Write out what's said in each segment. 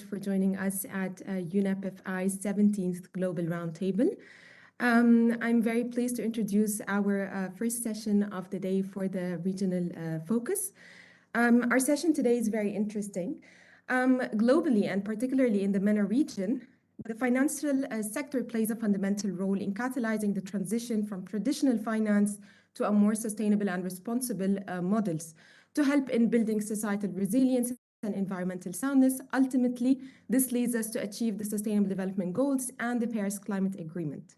for joining us at UNEP FI's 17th Global Roundtable. I'm very pleased to introduce our first session of the day for the regional focus. Our session today is very interesting. Globally, and particularly in the MENA region, the financial sector plays a fundamental role in catalyzing the transition from traditional finance to a more sustainable and responsible models to help in building societal resilience and environmental soundness. Ultimately, this leads us to achieve the Sustainable Development Goals and the Paris Climate Agreement.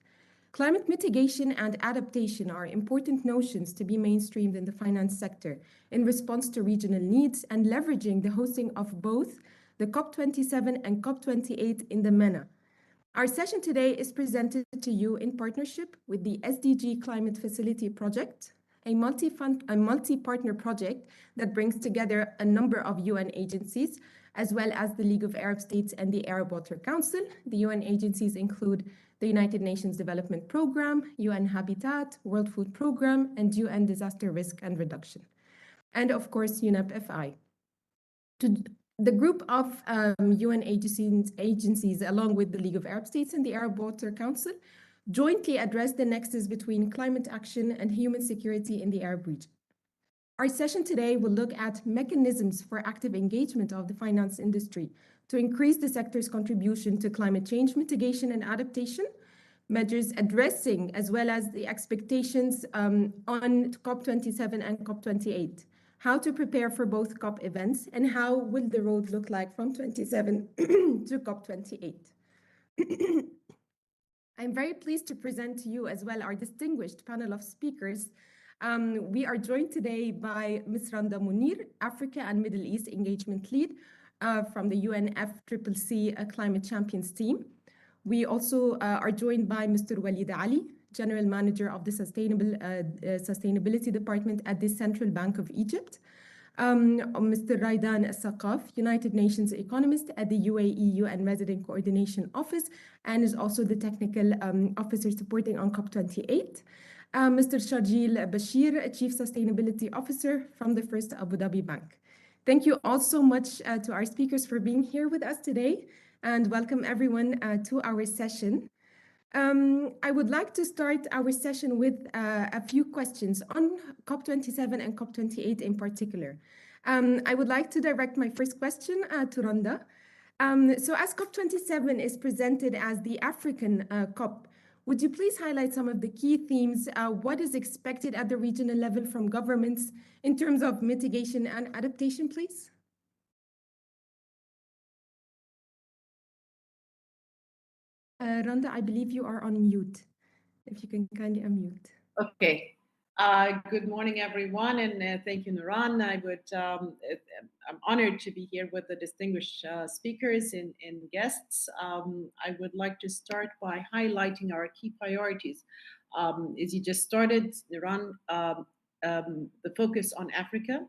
Climate mitigation and adaptation are important notions to be mainstreamed in the finance sector in response to regional needs and leveraging the hosting of both the COP27 and COP28 in the MENA. Our session today is presented to you in partnership with the SDG Climate Facility Project, a multi-partner project that brings together a number of UN agencies, as well as the League of Arab States and the Arab Water Council. The UN agencies include the United Nations Development Programme, UN Habitat, World Food Programme, and UN Disaster Risk and Reduction. And of course, UNEP FI. The group of UN agencies, along with the League of Arab States and the Arab Water Council, jointly address the nexus between climate action and human security in the Arab region. Our session today will look at mechanisms for active engagement of the finance industry to increase the sector's contribution to climate change mitigation and adaptation, measures addressing as well as the expectations on COP27 and COP28, how to prepare for both COP events, and how will the road look like from 27 to COP28. I'm very pleased to present to you as well our distinguished panel of speakers. We are joined today by Ms. Randa Munir, Africa and Middle East Engagement Lead from the UNFCCC Climate Champions team. We also are joined by Mr. Walid Ali, General Manager of the Sustainability Department at the Central Bank of Egypt. Mr. Raidan Al-Saqaf, United Nations economist at the UAE UN Resident Coordination Office, and is also the technical officer supporting on COP28. Mr. Sharjeel Bashir, Chief Sustainability Officer from the First Abu Dhabi Bank. Thank you all so much to our speakers for being here with us today, and welcome everyone to our session. I would like to start our session with a few questions on COP27 and COP28 in particular. I would like to direct my first question to Randa. So as COP27 is presented as the African COP, would you please highlight some of the key themes? What is expected at the regional level from governments in terms of mitigation and adaptation, please? Randa, I believe you are on mute. If you can kindly unmute. Okay. Good morning, everyone, and thank you, Nuran. I'm honored to be here with the distinguished speakers and guests. I would like to start by highlighting our key priorities. As you just started, Nuran, the focus on Africa,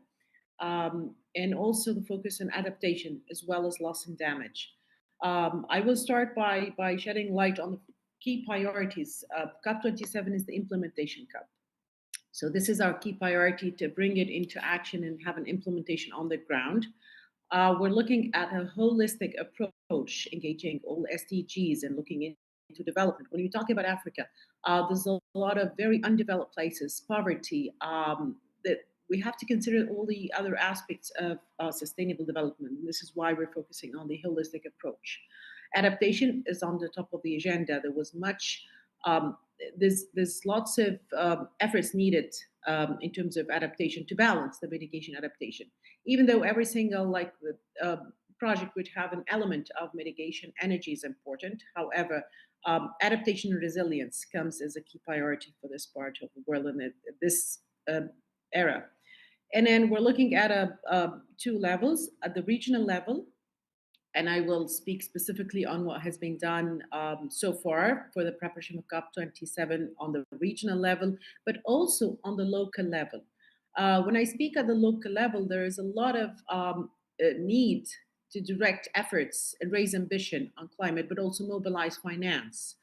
and also the focus on adaptation, as well as loss and damage. I will start by shedding light on the key priorities. COP27 is the implementation COP. So this is our key priority, to bring it into action and have an implementation on the ground. We're looking at a holistic approach, engaging all SDGs and looking into development. When you talk about Africa, there's a lot of very undeveloped places, poverty, that we have to consider all the other aspects of sustainable development. This is why we're focusing on the holistic approach. Adaptation is on the top of the agenda. There was much, there's lots of efforts needed in terms of adaptation to balance the mitigation adaptation. Even though every single project would have an element of mitigation, energy is important. However, adaptation and resilience comes as a key priority for this part of the world and this era. And then we're looking at two levels. At the regional level, and I will speak specifically on what has been done so far for the preparation of COP27 on the regional level, but also on the local level. When I speak at the local level, there is a lot of need to direct efforts and raise ambition on climate, but also mobilize finance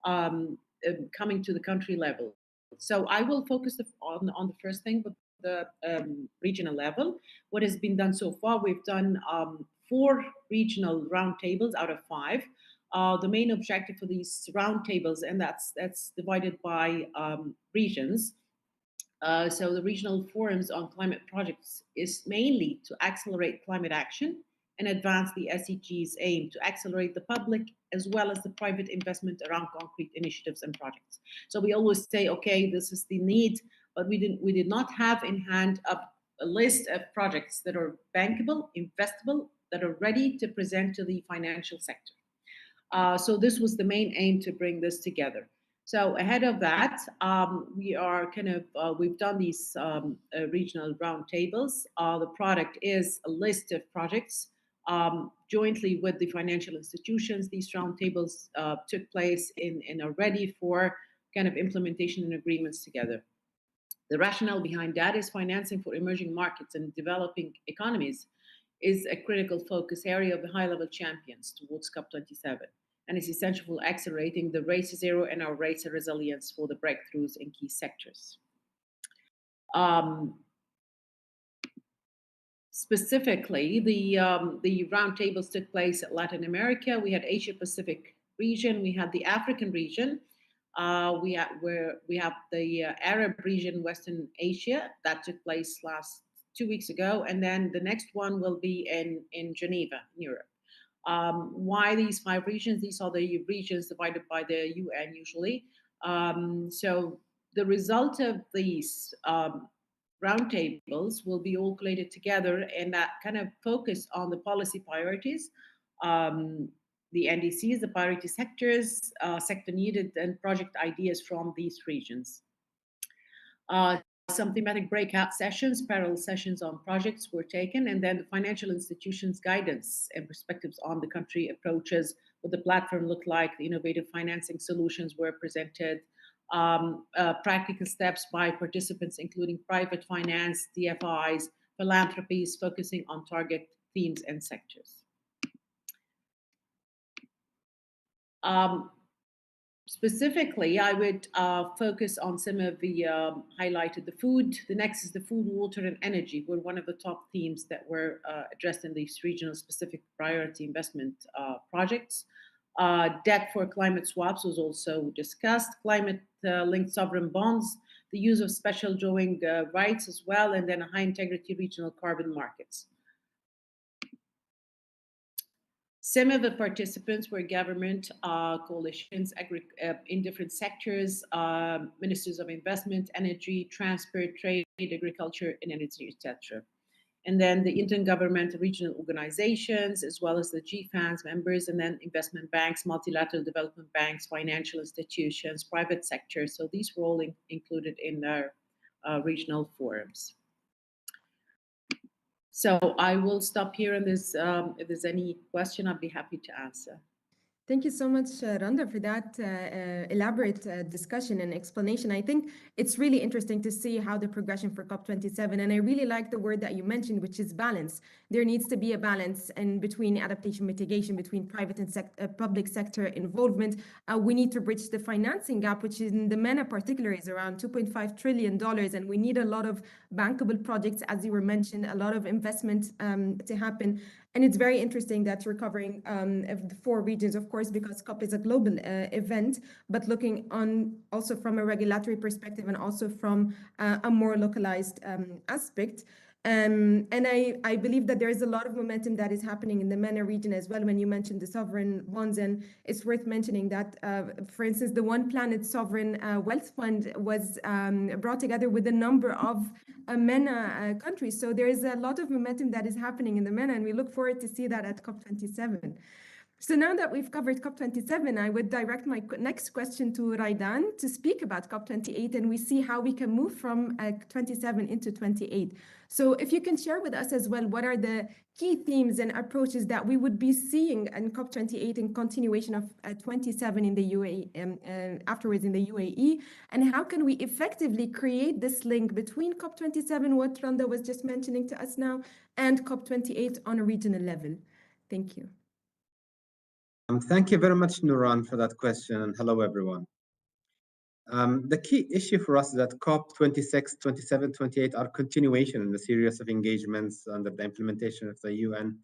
coming to the country level. So I will focus on the first thing, but the regional level. What has been done so far, we've done 4 regional roundtables out of 5. The main objective for these roundtables, and that's divided by regions. So the regional forums on climate projects is mainly to accelerate climate action and advance the SDGs aim to accelerate the public as well as the private investment around concrete initiatives and projects. So we always say, okay, this is the need, but we did not have in hand a list of projects that are bankable, investable, that are ready to present to the financial sector. So this was the main aim to bring this together. So ahead of that, we are we've done these regional roundtables. The product is a list of projects jointly with the financial institutions. These roundtables took place and are ready for kind of implementation and agreements together. The rationale behind that is financing for emerging markets and developing economies is a critical focus area of the high-level champions towards COP27, and is essential for accelerating the race to zero and our race to resilience for the breakthroughs in key sectors. Specifically, the roundtables took place at Latin America. We had Asia Pacific region, we had the African region, we have the Arab region, Western Asia, that took place last 2 weeks ago, and then the next one will be in Geneva, in Europe. Why these 5 regions? These are the regions divided by the UN usually. So the result of these roundtables will be all collated together and that kind of focus on the policy priorities, the NDCs, the priority sectors, sector needed, and project ideas from these regions. Some thematic breakout sessions, parallel sessions on projects were taken, and then the financial institutions' guidance and perspectives on the country approaches, what the platform looked like, the innovative financing solutions were presented, practical steps by participants, including private finance, DFIs, philanthropies, focusing on target themes and sectors. Specifically, I would focus on some of the highlighted the food. The next is the food, water, and energy were one of the top themes that were addressed in these regional specific priority investment projects. Debt for climate swaps was also discussed, climate-linked sovereign bonds, the use of special drawing rights as well, and then high integrity regional carbon markets. Some of the participants were government coalitions in different sectors, ministers of investment, energy, transport, trade, agriculture, and energy, etc. And then the intergovernmental regional organizations, as well as the GFANS members, and then investment banks, multilateral development banks, financial institutions, private sector. So these were all included in our regional forums. So I will stop here, and if there's any question, I'd be happy to answer. Thank you so much, Randa, for that elaborate discussion and explanation. I think it's really interesting to see how the progression for COP27, and I really like the word that you mentioned, which is balance. There needs to be a balance in between adaptation mitigation, between private and public sector involvement. We need to bridge the financing gap, which in the MENA particular is around $2.5 trillion, and we need a lot of bankable projects, as you were mentioned, a lot of investment to happen. And it's very interesting that you're covering the 4 regions, of course, because COP is a global event, but looking on also from a regulatory perspective and also from a more localized aspect. And I believe that there is a lot of momentum that is happening in the MENA region as well when you mentioned the sovereign bonds. And it's worth mentioning that, for instance, the One Planet Sovereign Wealth Fund was brought together with a number of MENA countries. So there is a lot of momentum that is happening in the MENA, and we look forward to see that at COP27. So now that we've covered COP27, I would direct my next question to Raidan to speak about COP28, and we see how we can move from 27 into 28. So if you can share with us as well, what are the key themes and approaches that we would be seeing in COP28 in continuation of 27 in the UAE, afterwards in the UAE, and how can we effectively create this link between COP27, what Randa was just mentioning to us now, and COP28 on a regional level? Thank you. Thank you very much, Nuran, for that question, and hello, everyone. The key issue for us is that COP26, 27, 28 are continuation in the series of engagements under the implementation of the UN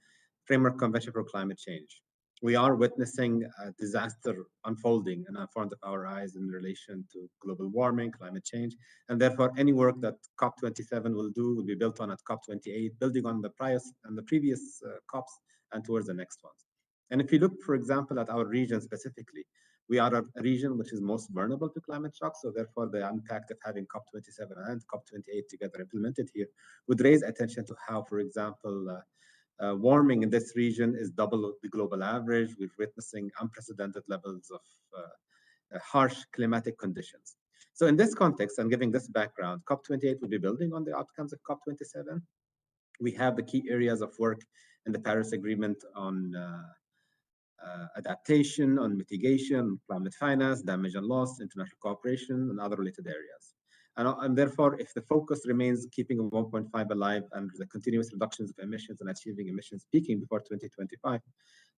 Framework Convention for Climate Change. We are witnessing a disaster unfolding in front of our eyes in relation to global warming, climate change, and therefore any work that COP27 will do will be built on at COP28, building on the previous COPs and towards the next ones. And if you look, for example, at our region specifically, we are a region which is most vulnerable to climate shock. So therefore, the impact of having COP27 and COP28 together implemented here would raise attention to how, for example, warming in this region is double the global average. We're witnessing unprecedented levels of harsh climatic conditions. So in this context, and giving this background, COP28 will be building on the outcomes of COP27. We have the key areas of work in the Paris Agreement on adaptation, on mitigation, climate finance, damage and loss, international cooperation, and other related areas. And therefore, if the focus remains keeping 1.5 alive and the continuous reductions of emissions and achieving emissions peaking before 2025,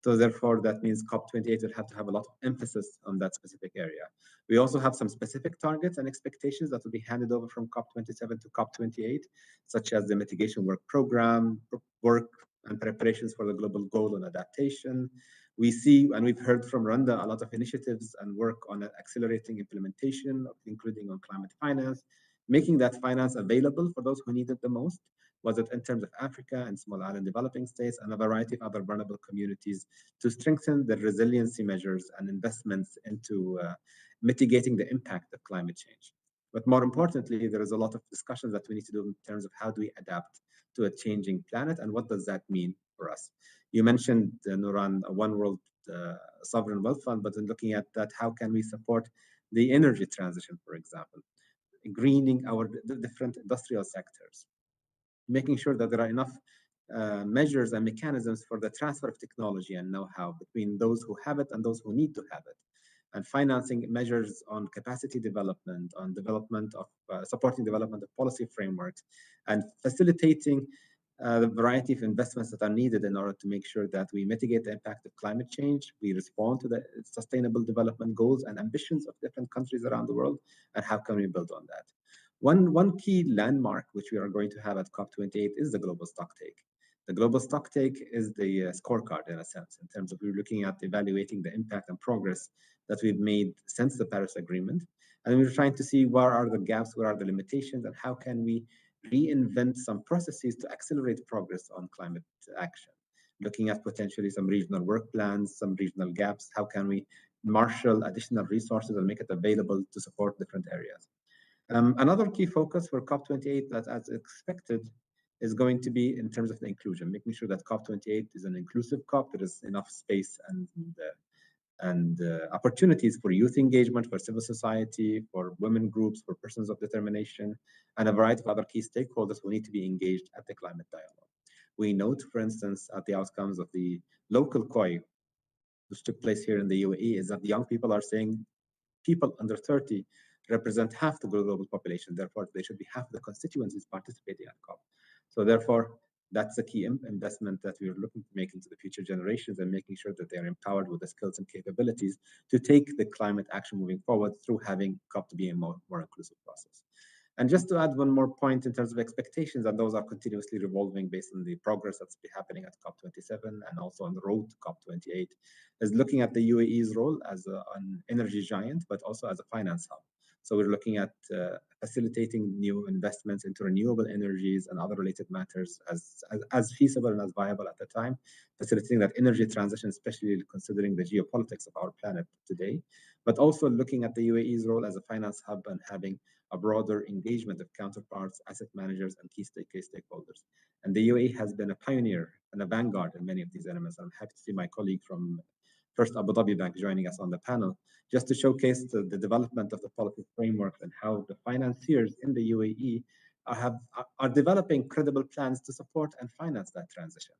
so therefore that means COP28 will have to have a lot of emphasis on that specific area. We also have some specific targets and expectations that will be handed over from COP27 to COP28, such as the mitigation work program, work and preparations for the global goal on adaptation. We see, and we've heard from Randa, a lot of initiatives and work on accelerating implementation, including on climate finance, making that finance available for those who need it the most, was it in terms of Africa and small island developing states and a variety of other vulnerable communities to strengthen the resiliency measures and investments into mitigating the impact of climate change. But more importantly, there is a lot of discussions that we need to do in terms of how do we adapt to a changing planet and what does that mean for us. You mentioned, Nuran, a One World Sovereign Wealth Fund, but in looking at that, how can we support the energy transition, for example, greening our different industrial sectors, making sure that there are enough measures and mechanisms for the transfer of technology and know-how between those who have it and those who need to have it, and financing measures on capacity development, on development of supporting development of policy frameworks, and facilitating the variety of investments that are needed in order to make sure that we mitigate the impact of climate change, we respond to the sustainable development goals and ambitions of different countries around the world, and how can we build on that. One key landmark which we are going to have at COP28 is the global stocktake. The global stocktake is the scorecard, in a sense, in terms of we're looking at evaluating the impact and progress that we've made since the Paris Agreement. And we're trying to see where are the gaps, where are the limitations, and how can we reinvent some processes to accelerate progress on climate action. Looking at potentially some regional work plans, some regional gaps, how can we marshal additional resources and make it available to support different areas. Another key focus for COP28 that, as expected, is going to be in terms of the inclusion, making sure that COP28 is an inclusive COP, there is enough space and opportunities for youth engagement, for civil society, for women groups, for persons of determination, and a variety of other key stakeholders who need to be engaged at the climate dialogue. We note, for instance, at the outcomes of the local COI, which took place here in the UAE, is that the young people are saying people under 30 represent half the global population. Therefore, they should be half the constituencies participating at COP. So therefore, that's a key investment that we're looking to make into the future generations and making sure that they are empowered with the skills and capabilities to take the climate action moving forward through having COP to be a more inclusive process. And just to add one more point in terms of expectations, and those are continuously revolving based on the progress that's been happening at COP27 and also on the road to COP28, is looking at the UAE's role as an energy giant, but also as a finance hub. So we're looking at facilitating new investments into renewable energies and other related matters as feasible and as viable at the time, facilitating that energy transition, especially considering the geopolitics of our planet today, but also looking at the UAE's role as a finance hub and having a broader engagement of counterparts, asset managers, and key stakeholders. And the UAE has been a pioneer and a vanguard in many of these elements. I'm happy to see my colleague from First Abu Dhabi Bank joining us on the panel, just to showcase the development of the policy framework and how the financiers in the UAE are developing credible plans to support and finance that transition.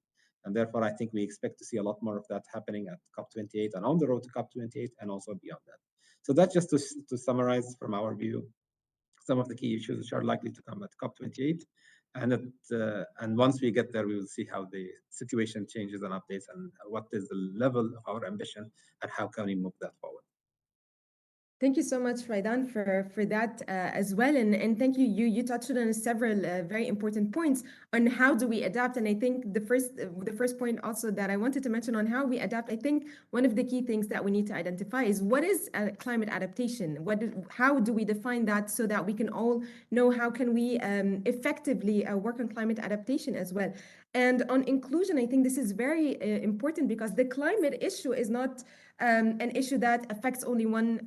And therefore, I think we expect to see a lot more of that happening at COP28 and on the road to COP28 and also beyond that. So that's just to summarize from our view some of the key issues which are likely to come at COP28. And once we get there, we will see how the situation changes and updates and what is the level of our ambition and how can we move that forward. Thank you so much, Raidan, for that as well. And thank you. You touched on several very important points on how do we adapt. And I think the first point also that I wanted to mention on how we adapt, I think one of the key things that we need to identify is what is climate adaptation? How do we define that so that we can all know how can we effectively work on climate adaptation as well. And on inclusion, I think this is very important because the climate issue is not an issue that affects only one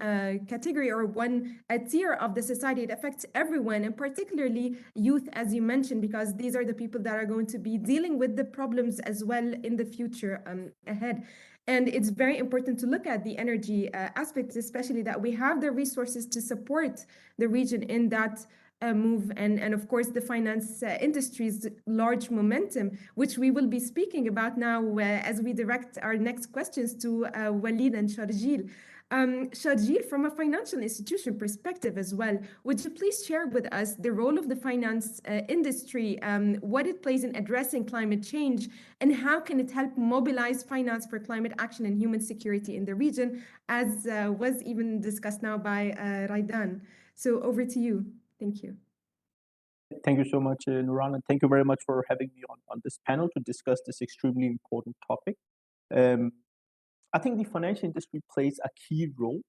category or one tier of the society. It affects everyone, and particularly youth, as you mentioned, because these are the people that are going to be dealing with the problems as well in the future ahead. And it's very important to look at the energy aspects, especially that we have the resources to support the region in that move, and of course the finance industry's large momentum, which we will be speaking about now as we direct our next questions to Walid and Sharjil. Sharjil, from a financial institution perspective as well, would you please share with us the role of the finance industry, what it plays in addressing climate change, and how can it help mobilize finance for climate action and human security in the region, as was even discussed now by Raidan. So over to you. Thank you. Thank you so much, Nuran, and thank you very much for having me on this panel to discuss this extremely important topic. I think the financial industry plays a key role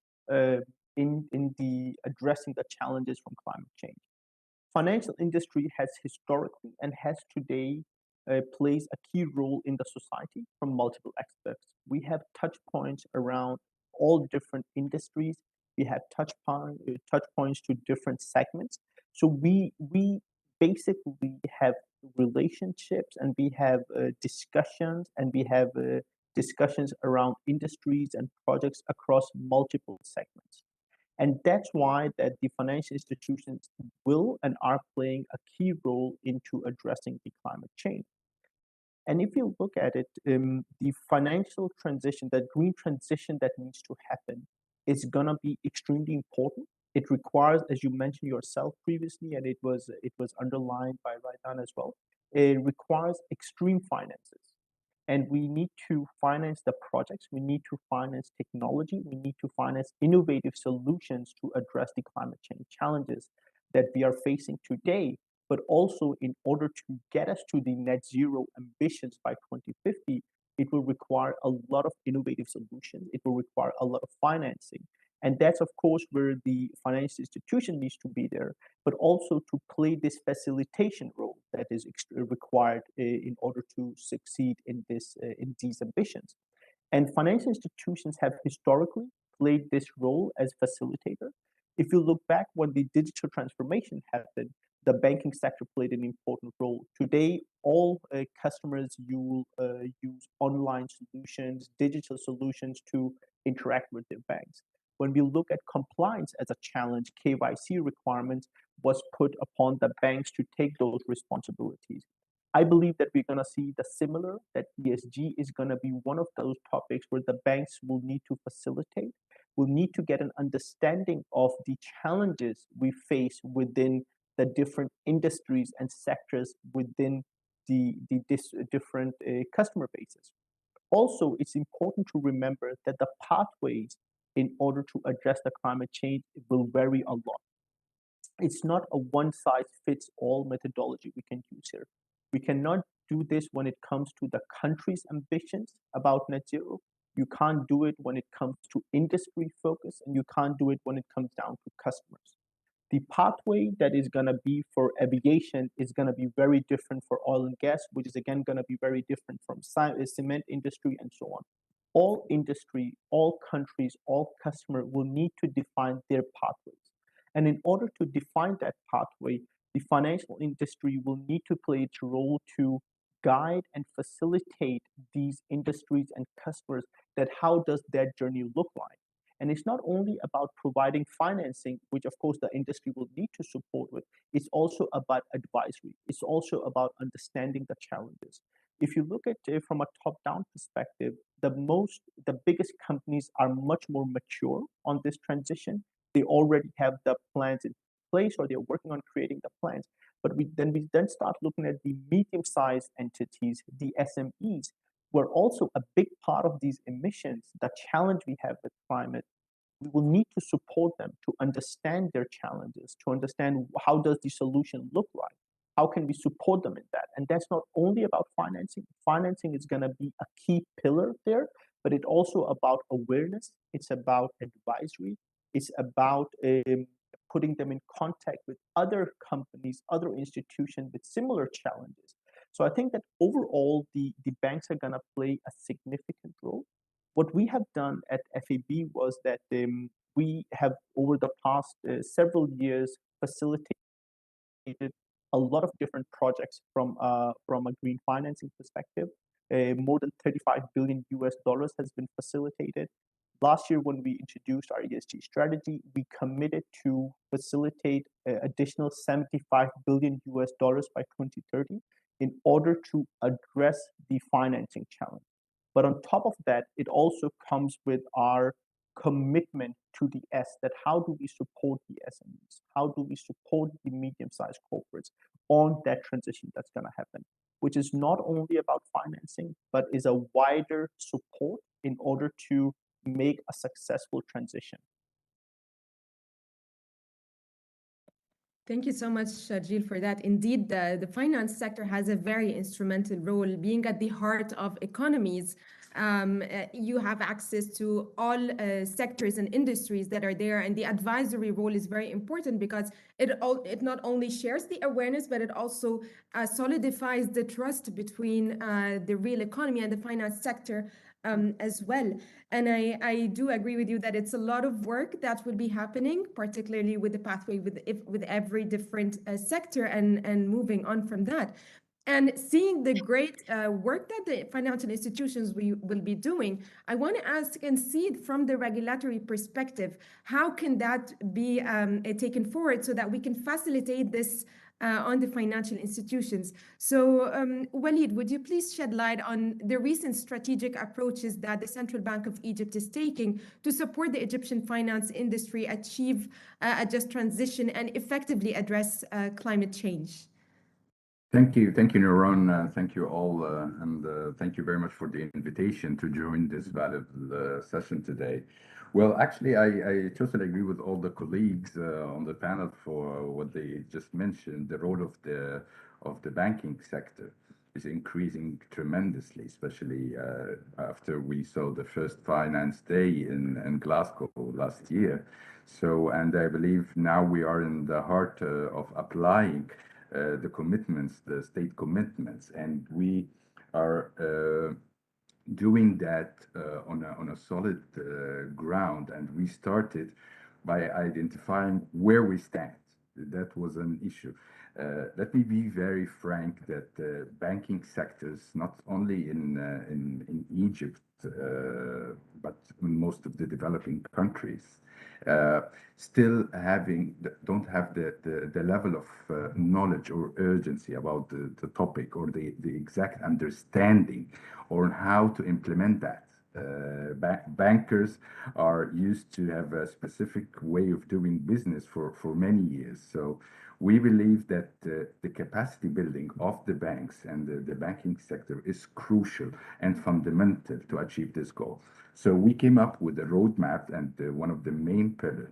in the addressing the challenges from climate change. Financial industry has historically and has today plays a key role in the society from multiple aspects. We have touch points around all different industries. We have touch points to different segments. So we basically have relationships, and we have discussions, and we have discussions around industries and projects across multiple segments. And that's why that the financial institutions will and are playing a key role into addressing the climate change. And if you look at it, the financial transition, that green transition that needs to happen, is gonna be extremely important. It requires, as you mentioned yourself previously, and it was underlined by Raidan as well, it requires extreme finances. And we need to finance the projects, we need to finance technology, we need to finance innovative solutions to address the climate change challenges that we are facing today. But also, in order to get us to the net zero ambitions by 2050, it will require a lot of innovative solutions. It will require a lot of financing. And that's, of course, where the financial institution needs to be there, but also to play this facilitation role that is required in order to succeed in these ambitions. And financial institutions have historically played this role as facilitator. If you look back when the digital transformation happened, the banking sector played an important role. Today, all customers use online solutions, digital solutions to interact with their banks. When we look at compliance as a challenge, KYC requirements was put upon the banks to take those responsibilities. I believe that we're going to see the similar, that ESG is going to be one of those topics where the banks will need to facilitate, will need to get an understanding of the challenges we face within the different industries and sectors within the different customer bases. Also, it's important to remember that the pathways in order to address the climate change will vary a lot. It's not a one-size-fits-all methodology we can use here. We cannot do this when it comes to the country's ambitions about net zero. You can't do it when it comes to industry focus, and you can't do it when it comes down to customers. The pathway that is going to be for aviation is going to be very different for oil and gas, which is again going to be very different from cement industry and so on. All industry, all countries, all customer will need to define their pathways. And in order to define that pathway, the financial industry will need to play its role to guide and facilitate these industries and customers, that how does that journey look like. And it's not only about providing financing, which of course the industry will need to support with, it's also about advisory. It's also about understanding the challenges. If you look at it from a top-down perspective, the biggest companies are much more mature on this transition. They already have the plans in place, or they're working on creating the plans. But we then start looking at the medium-sized entities, the SMEs, where also a big part of these emissions, the challenge we have with climate, we will need to support them to understand their challenges, to understand how does the solution look like, how can we support them in that. And that's not only about financing. Financing is going to be a key pillar there, but it's also about awareness, it's about advisory, it's about putting them in contact with other companies, other institutions with similar challenges. So I think that overall, the banks are going to play a significant role. What we have done at FAB was that we have, over the past several years, facilitated a lot of different projects from a green financing perspective. More than 35 billion US dollars has been facilitated. Last year, when we introduced our ESG strategy, we committed to facilitate additional 75 billion US dollars by 2030 in order to address the financing challenge. But on top of that, it also comes with our commitment to the S, that how do we support the SMEs? How do we support the medium-sized corporates on that transition that's going to happen, which is not only about financing, but is a wider support in order to make a successful transition. Thank you so much, Jill, for that. Indeed, the finance sector has a very instrumental role, being at the heart of economies. You have access to all sectors and industries that are there, and the advisory role is very important because it not only shares the awareness, but it also solidifies the trust between the real economy and the finance sector as well. And I do agree with you that it's a lot of work that will be happening, particularly with the pathway with every different sector and moving on from that. And seeing the great work that the financial institutions will be doing, I want to ask and see it from the regulatory perspective. How can that be taken forward so that we can facilitate this on the financial institutions? So, Walid, would you please shed light on the recent strategic approaches that the Central Bank of Egypt is taking to support the Egyptian finance industry achieve a just transition and effectively address climate change? Thank you, Nuran. Thank you all, and thank you very much for the invitation to join this valuable session today. Well, actually, I totally agree with all the colleagues on the panel for what they just mentioned. The role of the banking sector is increasing tremendously, especially after we saw the first Finance Day in Glasgow last year. So, and I believe now we are in the heart of applying the commitments, the state commitments, and we are doing that on a solid ground. And we started by identifying where we stand. That was an issue. Let me be very frank that the banking sectors, not only in Egypt, but in most of the developing countries, still don't have the level of knowledge or urgency about the topic or the exact understanding on how to implement that. Bankers are used to have a specific way of doing business for many years. So we believe that the capacity building of the banks and the banking sector is crucial and fundamental to achieve this goal. So we came up with a roadmap, and one of the main pillars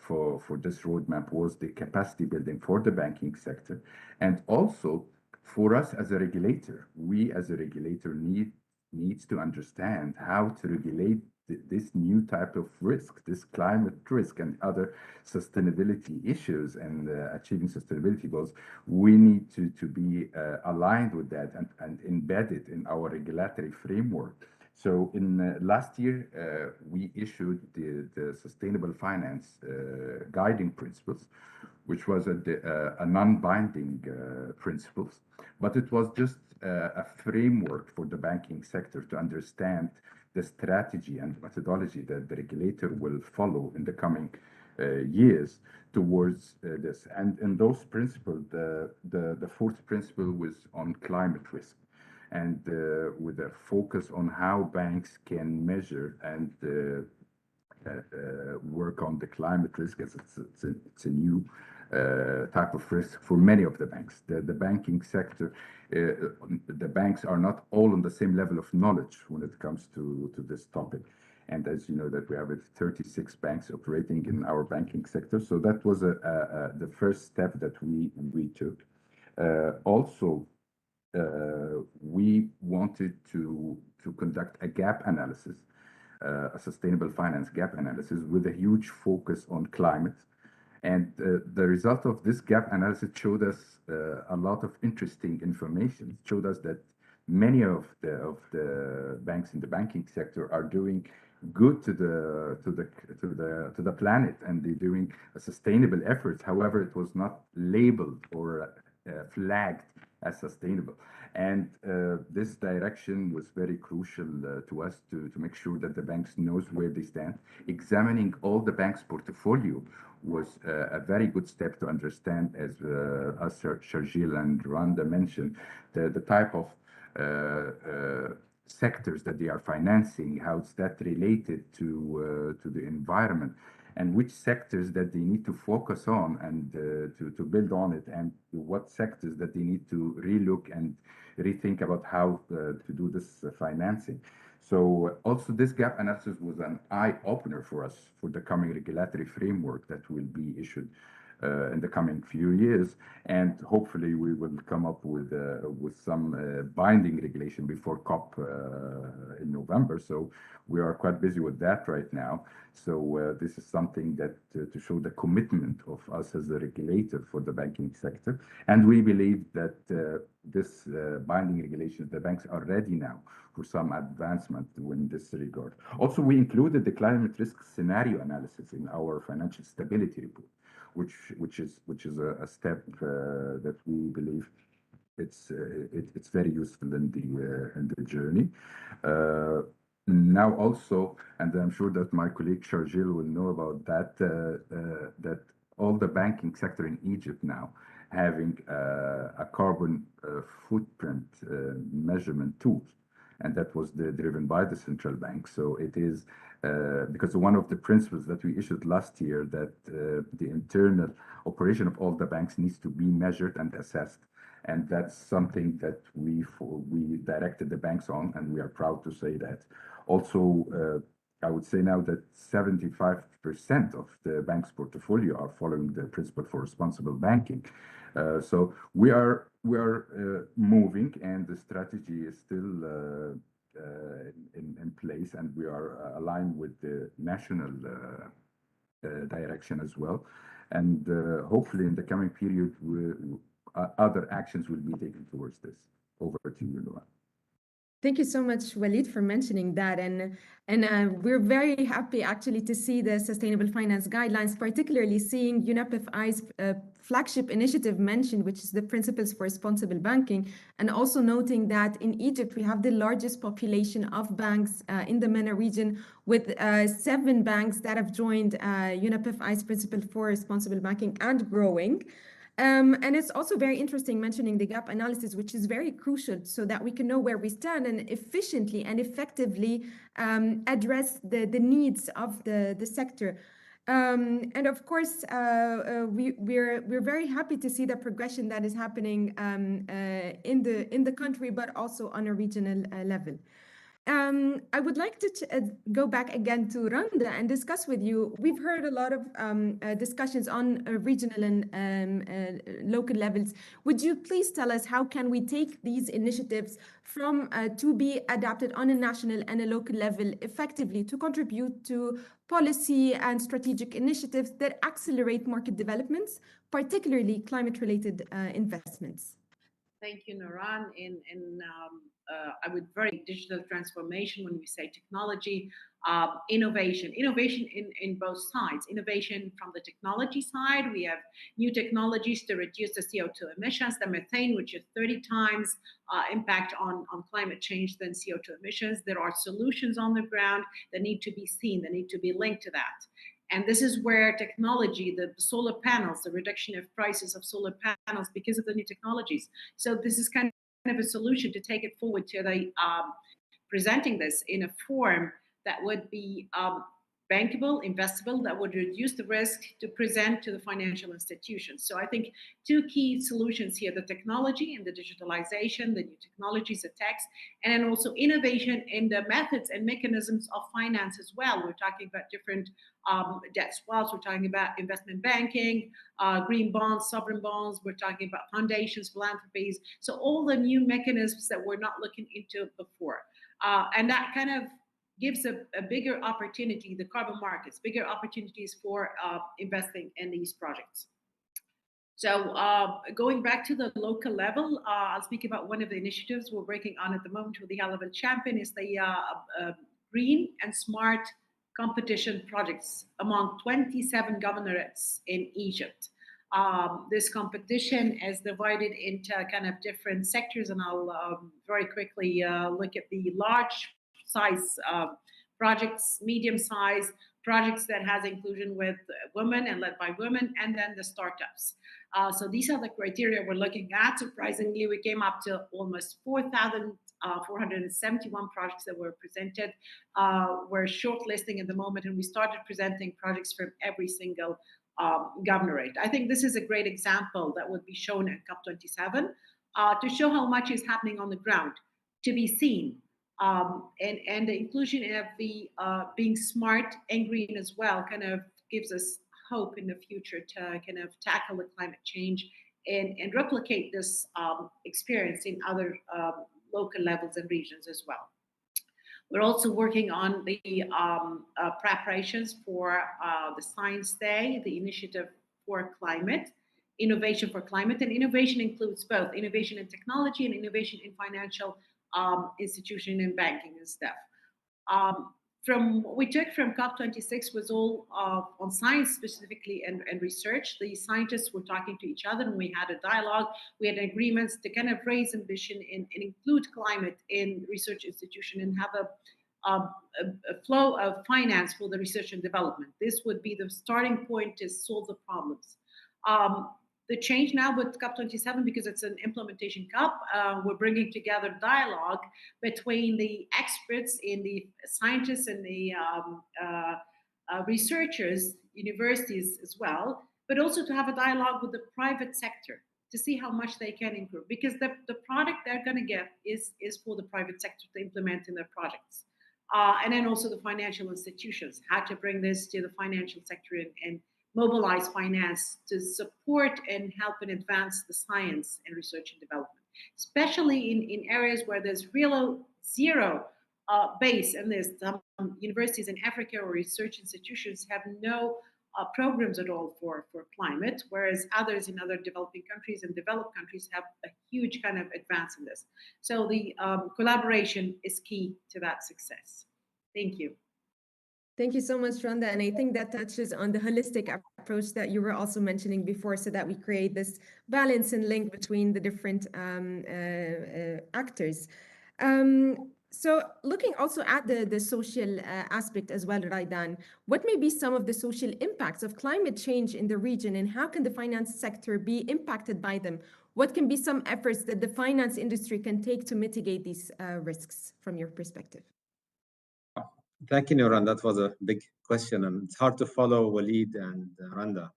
for this roadmap was the capacity building for the banking sector. And also for us as a regulator, we as a regulator needs to understand how to regulate this new type of risk, this climate risk and other sustainability issues and achieving sustainability goals. We need to be aligned with that and embedded in our regulatory framework. So in last year, we issued the Sustainable Finance Guiding Principles, which was a non-binding principles, but it was just a framework for the banking sector to understand the strategy and methodology that the regulator will follow in the coming years towards this. And in those principles, the fourth principle was on climate risk, and with a focus on how banks can measure and work on the climate risk, as it's a new type of risk for many of the banks. The banking sector, the banks are not all on the same level of knowledge when it comes to this topic. And as you know, that we have 36 banks operating in our banking sector. So that was the first step that we took. Also, we wanted to conduct a gap analysis, a sustainable finance gap analysis with a huge focus on climate. And the result of this gap analysis showed us a lot of interesting information. It showed us that many of the banks in the banking sector are doing good to the planet, and they're doing a sustainable efforts. However, it was not labeled or flagged as sustainable. And this direction was very crucial to us to make sure that the banks knows where they stand. Examining all the banks' portfolio was a very good step to understand, as Sharjeel and Randa mentioned, the type of sectors that they are financing, how is that related to the environment, and which sectors that they need to focus on and to build on it, and what sectors that they need to relook and rethink about how to do this financing. So also this gap analysis was an eye-opener for us for the coming regulatory framework that will be issued in the coming few years, and hopefully we will come up with some binding regulation before COP in November. So we are quite busy with that right now. So this is something that to show the commitment of us as a regulator for the banking sector, and we believe that this binding regulation, the banks are ready now for some advancement in this regard. Also, we included the climate risk scenario analysis in our financial stability report, which is a step that we believe it's very useful in the journey. Now also, and I'm sure that my colleague Sharjeel will know about that, that all the banking sector in Egypt now having a carbon footprint measurement tools, and that was driven by the central bank. So it is because one of the principles that we issued last year that the internal operation of all the banks needs to be measured and assessed. And that's something that we directed the banks on, and we are proud to say that. Also, I would say now that 75% of the bank's portfolio are following the principle for responsible banking. So we are moving, and the strategy is still in place, and we are aligned with the national direction as well. And hopefully in the coming period, other actions will be taken towards this. Over to you, Laura. Thank you so much, Walid, for mentioning that. And we're very happy actually to see the Sustainable Finance Guidelines, particularly seeing UNEP-FI's flagship initiative mentioned, which is the Principles for Responsible Banking, and also noting that in Egypt, we have the largest population of banks in the MENA region, with 7 banks that have joined UNEP-FI's Principle for Responsible Banking and growing. And it's also very interesting mentioning the gap analysis, which is very crucial so that we can know where we stand and efficiently and effectively address the needs of the sector. And of course, we're very happy to see the progression that is happening in the country, but also on a regional level. I would like to go back again to Randa and discuss with you. We've heard a lot of discussions on regional and local levels. Would you please tell us how can we take these initiatives from to be adapted on a national and a local level effectively to contribute to policy and strategic initiatives that accelerate market developments, particularly climate-related investments? Thank you, Nuran. I would very digital transformation when we say technology, innovation in both sides. Innovation from the technology side, we have new technologies to reduce the CO2 emissions, the methane, which is 30 times impact on climate change than CO2 emissions. There are solutions on the ground that need to be seen, that need to be linked to that. And this is where technology, the solar panels, the reduction of prices of solar panels because of the new technologies. So this is kind of a solution to take it forward to the presenting this in a form that would be bankable, investable, that would reduce the risk to present to the financial institutions. So I think two key solutions here: the technology and the digitalization, the new technologies, the techs, and then also innovation in the methods and mechanisms of finance as well. We're talking about different debt swaps, we're talking about investment banking, green bonds, sovereign bonds, we're talking about foundations, philanthropies. So all the new mechanisms that we're not looking into before. And that kind of gives a bigger opportunity, the carbon markets, bigger opportunities for investing in these projects. So going back to the local level, I'll speak about one of the initiatives we're working on at the moment with the high-level champion is the green and smart competition projects among 27 governorates in Egypt. This competition is divided into kind of different sectors, and I'll very quickly look at the large size projects, medium size projects that has inclusion with women and led by women, and then the startups. So these are the criteria we're looking at. Surprisingly, we came up to almost 4,471 projects that were presented. We're shortlisting at the moment, and we started presenting projects from every single governorate. I think this is a great example that would be shown at COP27 to show how much is happening on the ground, to be seen. And the inclusion of the being smart and green as well kind of gives us hope in the future to kind of tackle the climate change and replicate this experience in other local levels and regions as well. We're also working on the preparations for the Science Day, the Initiative for Climate, Innovation for Climate. And innovation includes both innovation in technology and innovation in financial institution and banking and stuff. From what we took from COP26 was all on science specifically and research. The scientists were talking to each other, and we had a dialogue. We had agreements to kind of raise ambition and include climate in research institution and have a flow of finance for the research and development. This would be the starting point to solve the problems. The change now with COP27, because it's an implementation COP, we're bringing together dialogue between the experts in the scientists and the researchers, universities as well, but also to have a dialogue with the private sector to see how much they can improve. Because the product they're going to get is for the private sector to implement in their projects. And then also the financial institutions, how to bring this to the financial sector and mobilize finance to support and help and advance the science and research and development, especially in areas where there's real zero base. And there's some universities in Africa or research institutions have no programs at all for climate, whereas others in other developing countries and developed countries have a huge kind of advance in this. So the collaboration is key to that success. Thank you. Thank you so much, Rhonda. And I think that touches on the holistic approach that you were also mentioning before, so that we create this balance and link between the different actors. So looking also at the social aspect as well, Raidan, what may be some of the social impacts of climate change in the region, and how can the finance sector be impacted by them? What can be some efforts that the finance industry can take to mitigate these risks from your perspective? Thank you, Nuran. That was a big question, and it's hard to follow Walid and Randa.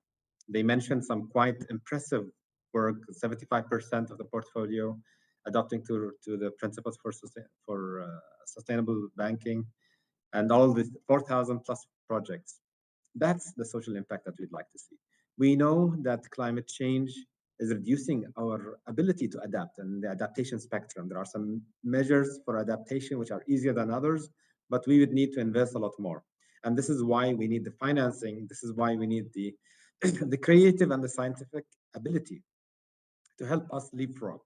They mentioned some quite impressive work, 75% of the portfolio adopting to the principles for sustainable banking, and all the 4,000 plus projects. That's the social impact that we'd like to see. We know that climate change is reducing our ability to adapt and the adaptation spectrum. There are some measures for adaptation which are easier than others, but we would need to invest a lot more. And this is why we need the financing. This is why we need the, the creative and the scientific ability to help us leapfrog.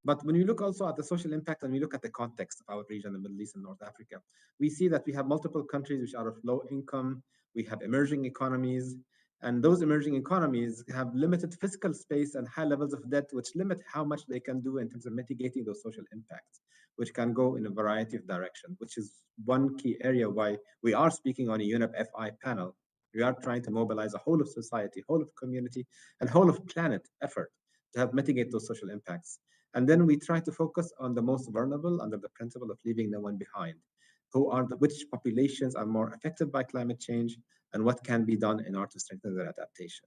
But when you look also at the social impact and we look at the context of our region, the Middle East and North Africa, we see that we have multiple countries which are of low income. We have emerging economies, and those emerging economies have limited fiscal space and high levels of debt, which limit how much they can do in terms of mitigating those social impacts, which can go in a variety of directions, which is one key area why we are speaking on a UNEP FI panel. We are trying to mobilize a whole of society, whole of community, and whole of planet effort to help mitigate those social impacts. And then we try to focus on the most vulnerable under the principle of leaving no one behind. which populations are more affected by climate change, and what can be done in order to strengthen their adaptation.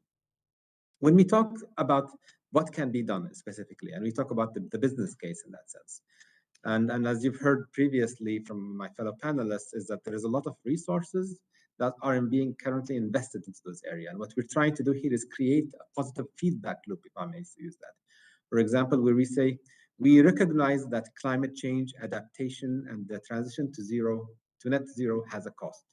When we talk about what can be done specifically, and we talk about the business case in that sense, and as you've heard previously from my fellow panelists, is that there is a lot of resources that are being currently invested into this area. And what we're trying to do here is create a positive feedback loop, if I may use that. For example, where we say, we recognize that climate change, adaptation, and the transition to net zero has a cost.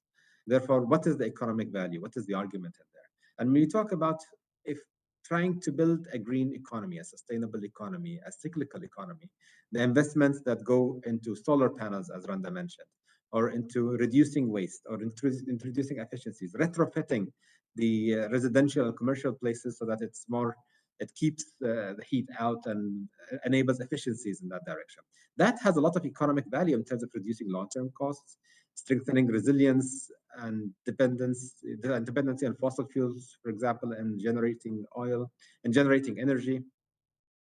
Therefore, what is the economic value? What is the argument in there? And when we talk about if trying to build a green economy, a sustainable economy, a cyclical economy, the investments that go into solar panels, as Randa mentioned, or into reducing waste, or introducing efficiencies, retrofitting the residential and commercial places so that it keeps the heat out and enables efficiencies in that direction. That has a lot of economic value in terms of reducing long-term costs, strengthening resilience and dependency on fossil fuels, for example, and generating oil and generating energy,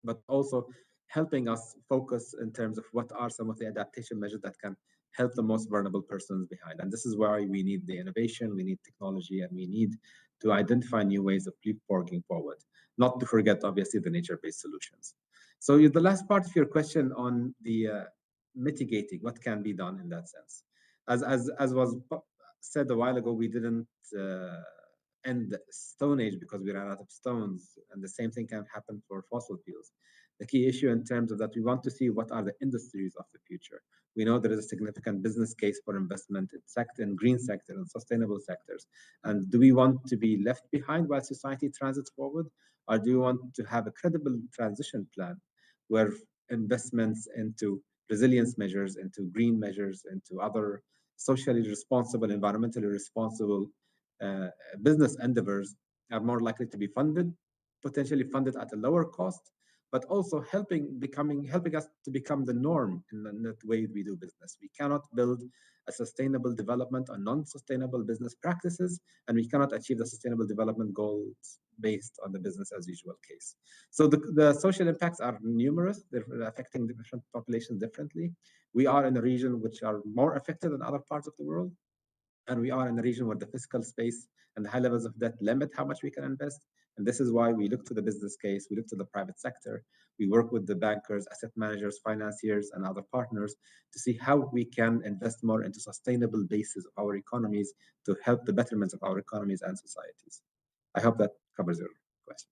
but also helping us focus in terms of what are some of the adaptation measures that can help the most vulnerable persons behind. And this is why we need the innovation, we need technology, and we need to identify new ways of leapfrogging forward, not to forget, obviously, the nature-based solutions. So the last part of your question on the mitigating, what can be done in that sense. As was said a while ago, we didn't end the Stone Age because we ran out of stones, and the same thing can happen for fossil fuels. The key issue in terms of that, we want to see what are the industries of the future. We know there is a significant business case for investment in green sector and sustainable sectors. And do we want to be left behind while society transits forward? Or do we want to have a credible transition plan where investments into resilience measures, into green measures, into other socially responsible, environmentally responsible business endeavors are more likely to be funded, potentially funded at a lower cost, but also helping us to become the norm in the way we do business. We cannot build a sustainable development on non-sustainable business practices, and we cannot achieve the sustainable development goals based on the business as usual case. So the social impacts are numerous. They're affecting the different populations differently. We are in a region which are more affected than other parts of the world. And we are in a region where the fiscal space and the high levels of debt limit how much we can invest. And this is why we look to the business case, we look to the private sector, we work with the bankers, asset managers, financiers, and other partners to see how we can invest more into sustainable bases of our economies to help the betterment of our economies and societies. I hope that covers your question.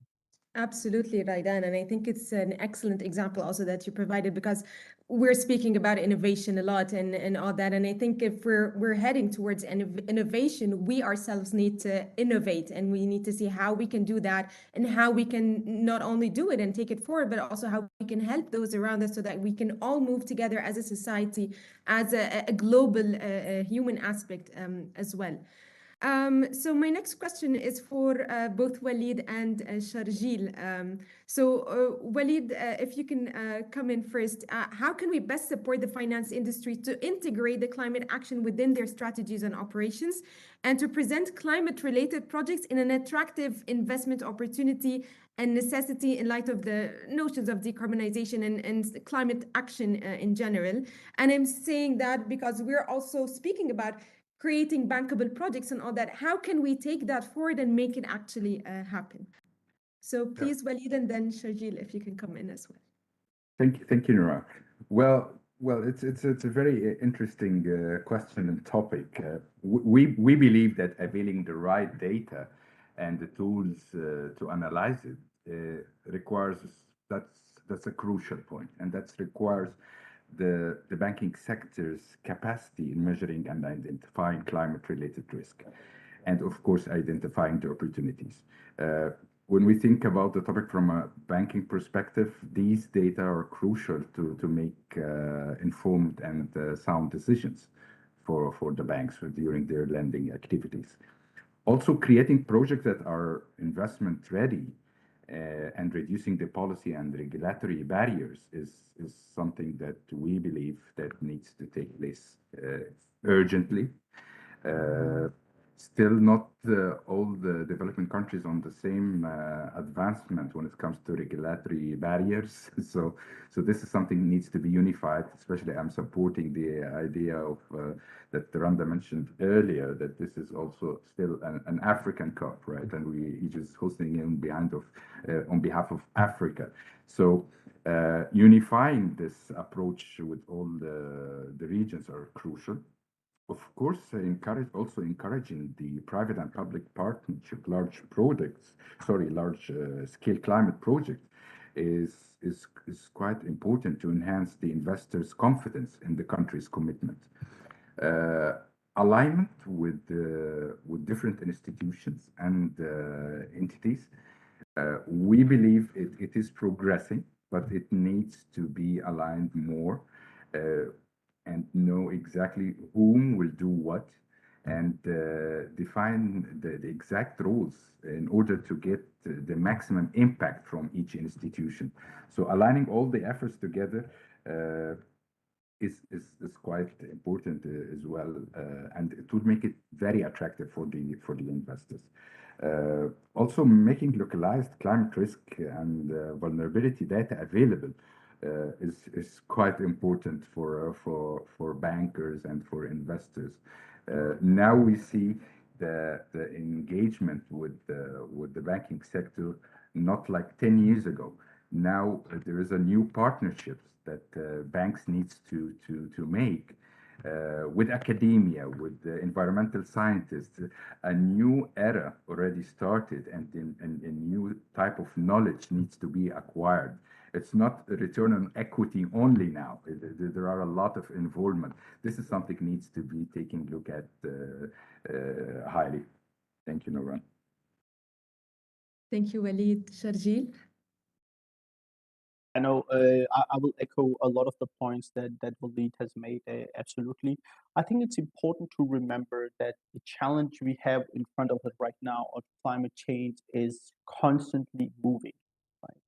Absolutely, Raidan. And I think it's an excellent example also that you provided, because we're speaking about innovation a lot and all that. And I think if we're heading towards innovation, we ourselves need to innovate, and we need to see how we can do that and how we can not only do it and take it forward, but also how we can help those around us so that we can all move together as a society, as a global human aspect as well. So my next question is for both Walid and Sharjeel. Walid, if you can come in first, how can we best support the finance industry to integrate the climate action within their strategies and operations, and to present climate-related projects in an attractive investment opportunity and necessity in light of the notions of decarbonization and climate action in general? And I'm saying that because we're also speaking about creating bankable projects and all that. How can we take that forward and make it actually happen? So please, Walid, and then Sharjeel, if you can come in as well. Thank you, Nora. Well, it's a very interesting question and topic. We believe that availing the right data and the tools to analyze it requires that's a crucial point, and that requires the banking sector's capacity in measuring and identifying climate-related risk, and of course identifying the opportunities. When we think about the topic from a banking perspective, these data are crucial to make informed and sound decisions for the banks during their lending activities. Also, creating projects that are investment ready and reducing the policy and regulatory barriers is something that we believe that needs to take place urgently. still not all the developing countries on the same advancement when it comes to regulatory barriers. So this is something that needs to be unified. Especially, I'm supporting the idea of that Randa mentioned earlier, that this is also still an African COP, right? And Egypt is hosting it on behalf of Africa. So unifying this approach with all the regions are crucial. Of course, encouraging the private and public partnership, large scale climate projects is quite important to enhance the investors' confidence in the country's commitment. Uh, Alignment with different institutions and entities. We believe it is progressing, but it needs to be aligned more uh, and know exactly whom will do what and define the exact roles in order to get the maximum impact from each institution. So aligning all the efforts together is quite important as well, and it would make it very attractive for the investors. Also, making localized climate risk and vulnerability data available is quite important for bankers and for investors. Now we see the engagement with the banking sector not like 10 years ago. Now there is a new partnerships that banks needs to make with academia, with environmental scientists. A new era already started, and a new type of knowledge needs to be acquired. It's not a return on equity only now. There are a lot of involvement. This is something needs to be taken a look at highly. Thank you, Noran. Thank you, Walid. Sharjil? I know I will echo a lot of the points that Walid has made. Absolutely, I think it's important to remember that the challenge we have in front of us right now of climate change is constantly moving. Right?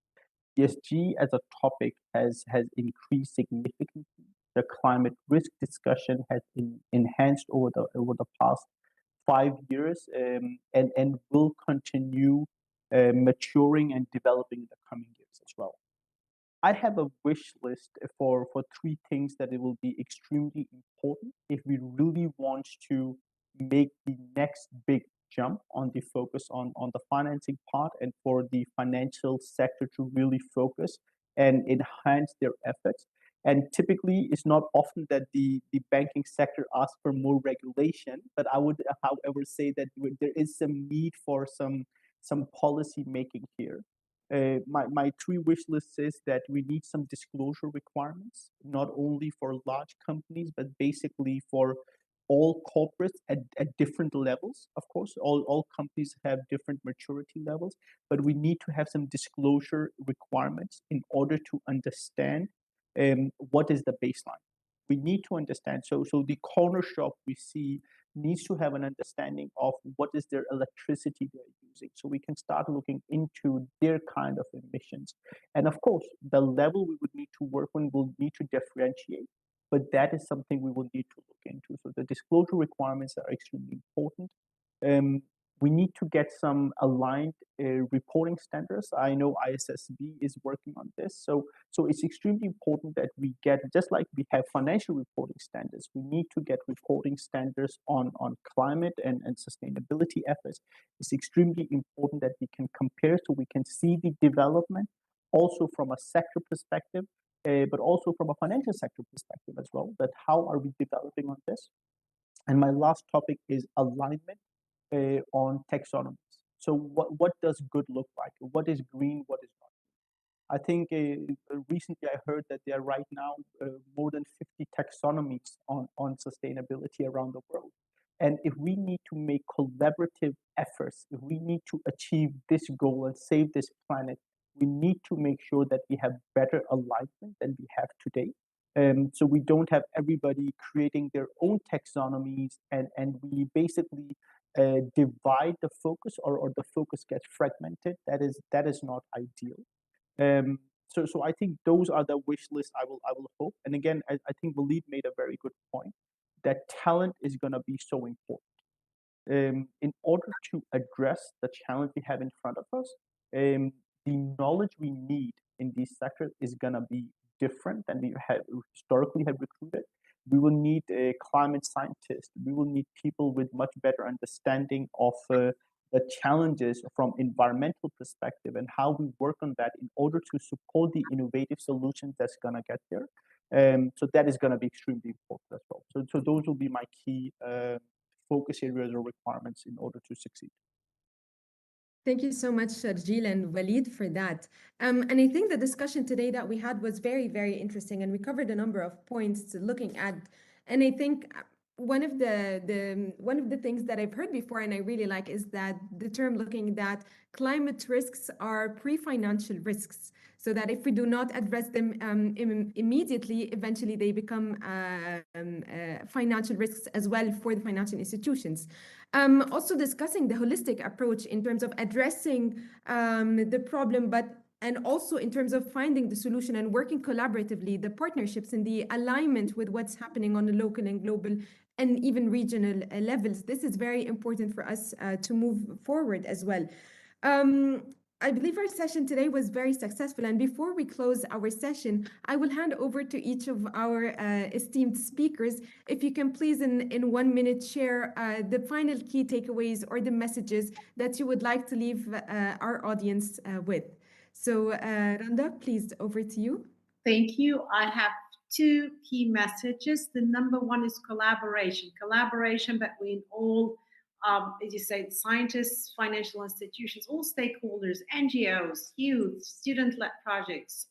ESG as a topic has increased significantly. The climate risk discussion has enhanced over the past 5 years, and will continue maturing and developing in the coming years as well. I have a wish list for three things that it will be extremely important if we really want to make the next big jump on the focus on the financing part, and for the financial sector to really focus and enhance their efforts. And typically, it's not often that the banking sector asks for more regulation, but I would, however, say that there is some need for some policy making here. My three wish list is that we need some disclosure requirements, not only for large companies, but basically for all corporates at different levels. Of course, all companies have different maturity levels, but we need to have some disclosure requirements in order to understand what is the baseline. We need to understand. So the corner shop we see needs to have an understanding of what is their electricity they're using, so we can start looking into their kind of emissions. And of course, the level we would need to work on will need to differentiate, but that is something we will need to look into. So the disclosure requirements are extremely important. We need to get some aligned reporting standards. I know ISSB is working on this. So it's extremely important that we get, just like we have financial reporting standards, we need to get reporting standards on climate and sustainability efforts. It's extremely important that we can compare, so we can see the development also from a sector perspective, but also from a financial sector perspective as well, that how are we developing on this? And my last topic is alignment on taxonomies. So what does good look like? What is green? What is not? I think recently I heard that there are right now more than 50 taxonomies on sustainability around the world. And if we need to make collaborative efforts, if we need to achieve this goal and save this planet, we need to make sure that we have better alignment than we have today. So we don't have everybody creating their own taxonomies, and we basically divide the focus, or the focus gets fragmented. That is not ideal. So I think those are the wish lists I will hope. And again, I think Walid made a very good point that talent is going to be so important. In order to address the challenge we have in front of us, the knowledge we need in these sectors is going to be different than we have historically have recruited. We will need climate scientists. We will need people with much better understanding of the challenges from environmental perspective and how we work on that in order to support the innovative solutions that's going to get there. So that is going to be extremely important as well. So those will be my key focus areas or requirements in order to succeed. Thank you so much, Sharjeel and Walid, for that. And I think the discussion today that we had was very, very interesting, and we covered a number of points looking at. And I think one of the things that I've heard before, and I really like, is that the term looking that climate risks are pre-financial risks. So that if we do not address them immediately, eventually they become financial risks as well for the financial institutions. Also discussing the holistic approach in terms of addressing the problem, and also in terms of finding the solution and working collaboratively, the partnerships and the alignment with what's happening on the local and global and even regional levels. This is very important for us to move forward as well. I believe our session today was very successful. And before we close our session, I will hand over to each of our esteemed speakers. If you can please, in 1 minute, share the final key takeaways or the messages that you would like to leave our audience with. So, Randa, please, over to you. Thank you. I have two key messages. The number one is collaboration between all, as you said, scientists, financial institutions, all stakeholders, NGOs, youth, student-led projects,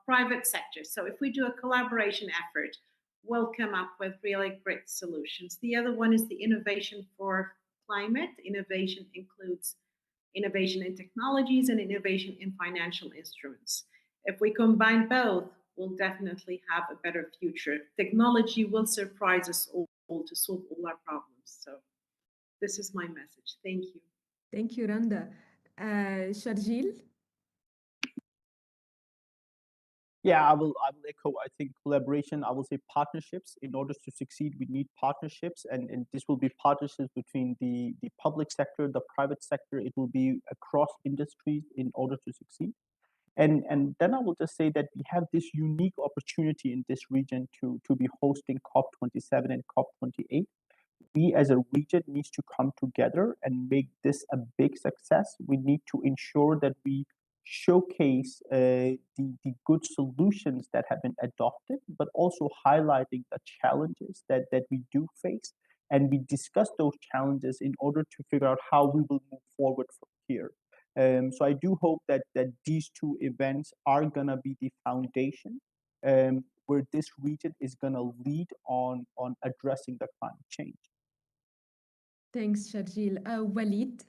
private sector. So if we do a collaboration effort, we'll come up with really great solutions. The other one is the innovation for climate. Innovation includes innovation in technologies and innovation in financial instruments. If we combine both, we'll definitely have a better future. Technology will surprise us all to solve all our problems. So this is my message. Thank you. Thank you, Randa. Sharjeel? Yeah, I will echo, I think, collaboration. I will say partnerships. In order to succeed, we need partnerships, and this will be partnerships between the public sector, the private sector. It will be across industries in order to succeed. And then I will just say that we have this unique opportunity in this region to be hosting COP27 and COP28. We as a region needs to come together and make this a big success. We need to ensure that we showcase the good solutions that have been adopted, but also highlighting the challenges that we do face. And we discuss those challenges in order to figure out how we will move forward from here. So I do hope that these two events are going to be the foundation where this region is going to lead on addressing the climate change. Thanks, Sharjeel. Walid?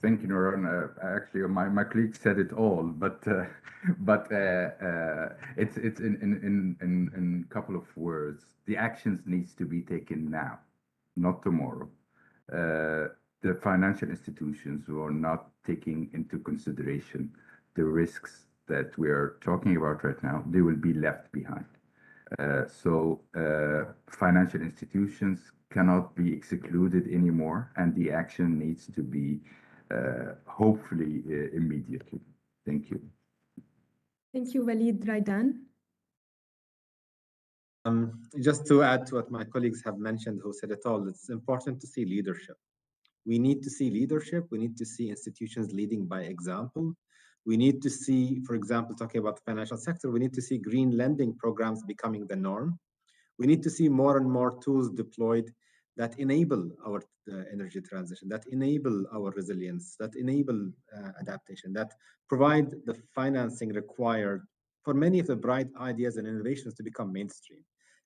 Thank you, Nuran. Actually, my colleague said it all, but it's in a couple of words. The actions needs to be taken now, not tomorrow. The financial institutions who are not taking into consideration the risks that we are talking about right now, they will be left behind. So financial institutions cannot be excluded anymore, and the action needs to be hopefully immediately. Thank you. Thank you, Walid. Raidan? Just to add to what my colleagues have mentioned, who said it all, it's important to see leadership. We need to see leadership. We need to see institutions leading by example. We need to see, for example, talking about the financial sector, we need to see green lending programs becoming the norm. We need to see more and more tools deployed that enable our energy transition, that enable our resilience, that enable adaptation, that provide the financing required for many of the bright ideas and innovations to become mainstream.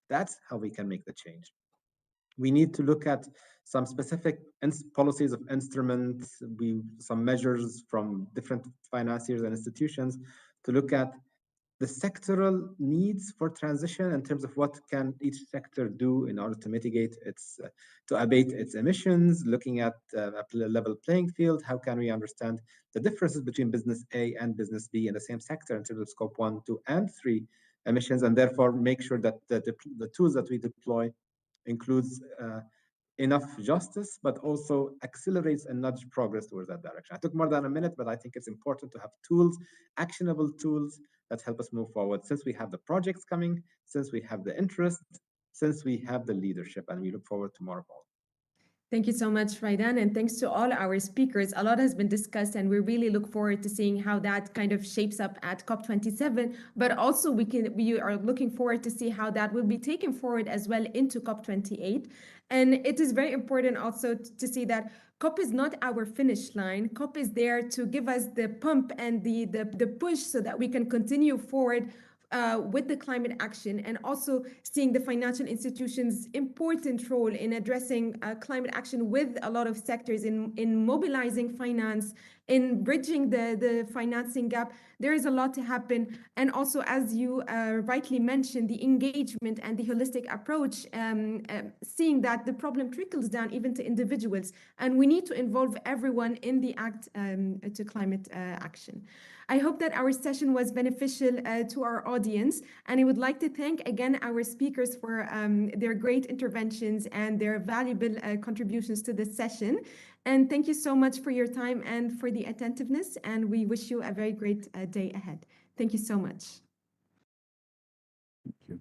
That's how we can make the change. We need to look at some specific policies of instruments, some measures from different financiers and institutions to look at the sectoral needs for transition in terms of what can each sector do in order to mitigate to abate its emissions, looking at a level playing field. How can we understand the differences between business A and business B in the same sector in terms of scope 1, 2, and 3 emissions, and therefore make sure that the tools that we deploy includes enough justice, but also accelerates and nudge progress towards that direction. I took more than a minute, but I think it's important to have tools, actionable tools that help us move forward since we have the projects coming, since we have the interest, since we have the leadership, and we look forward to more of all. Thank you so much, Raidan, and thanks to all our speakers. A lot has been discussed, and we really look forward to seeing how that kind of shapes up at COP27. But also, we are looking forward to see how that will be taken forward as well into COP28. And it is very important also to see that COP is not our finish line. COP is there to give us the pump and the push so that we can continue forward with the climate action, and also seeing the financial institutions' important role in addressing climate action with a lot of sectors in mobilizing finance, in bridging the financing gap. There is a lot to happen. And also, as you rightly mentioned, the engagement and the holistic approach, seeing that the problem trickles down even to individuals. And we need to involve everyone in the act to climate action. I hope that our session was beneficial to our audience, and I would like to thank again our speakers for their great interventions and their valuable contributions to this session. And thank you so much for your time and for the attentiveness, and we wish you a very great day ahead. Thank you so much. Thank you.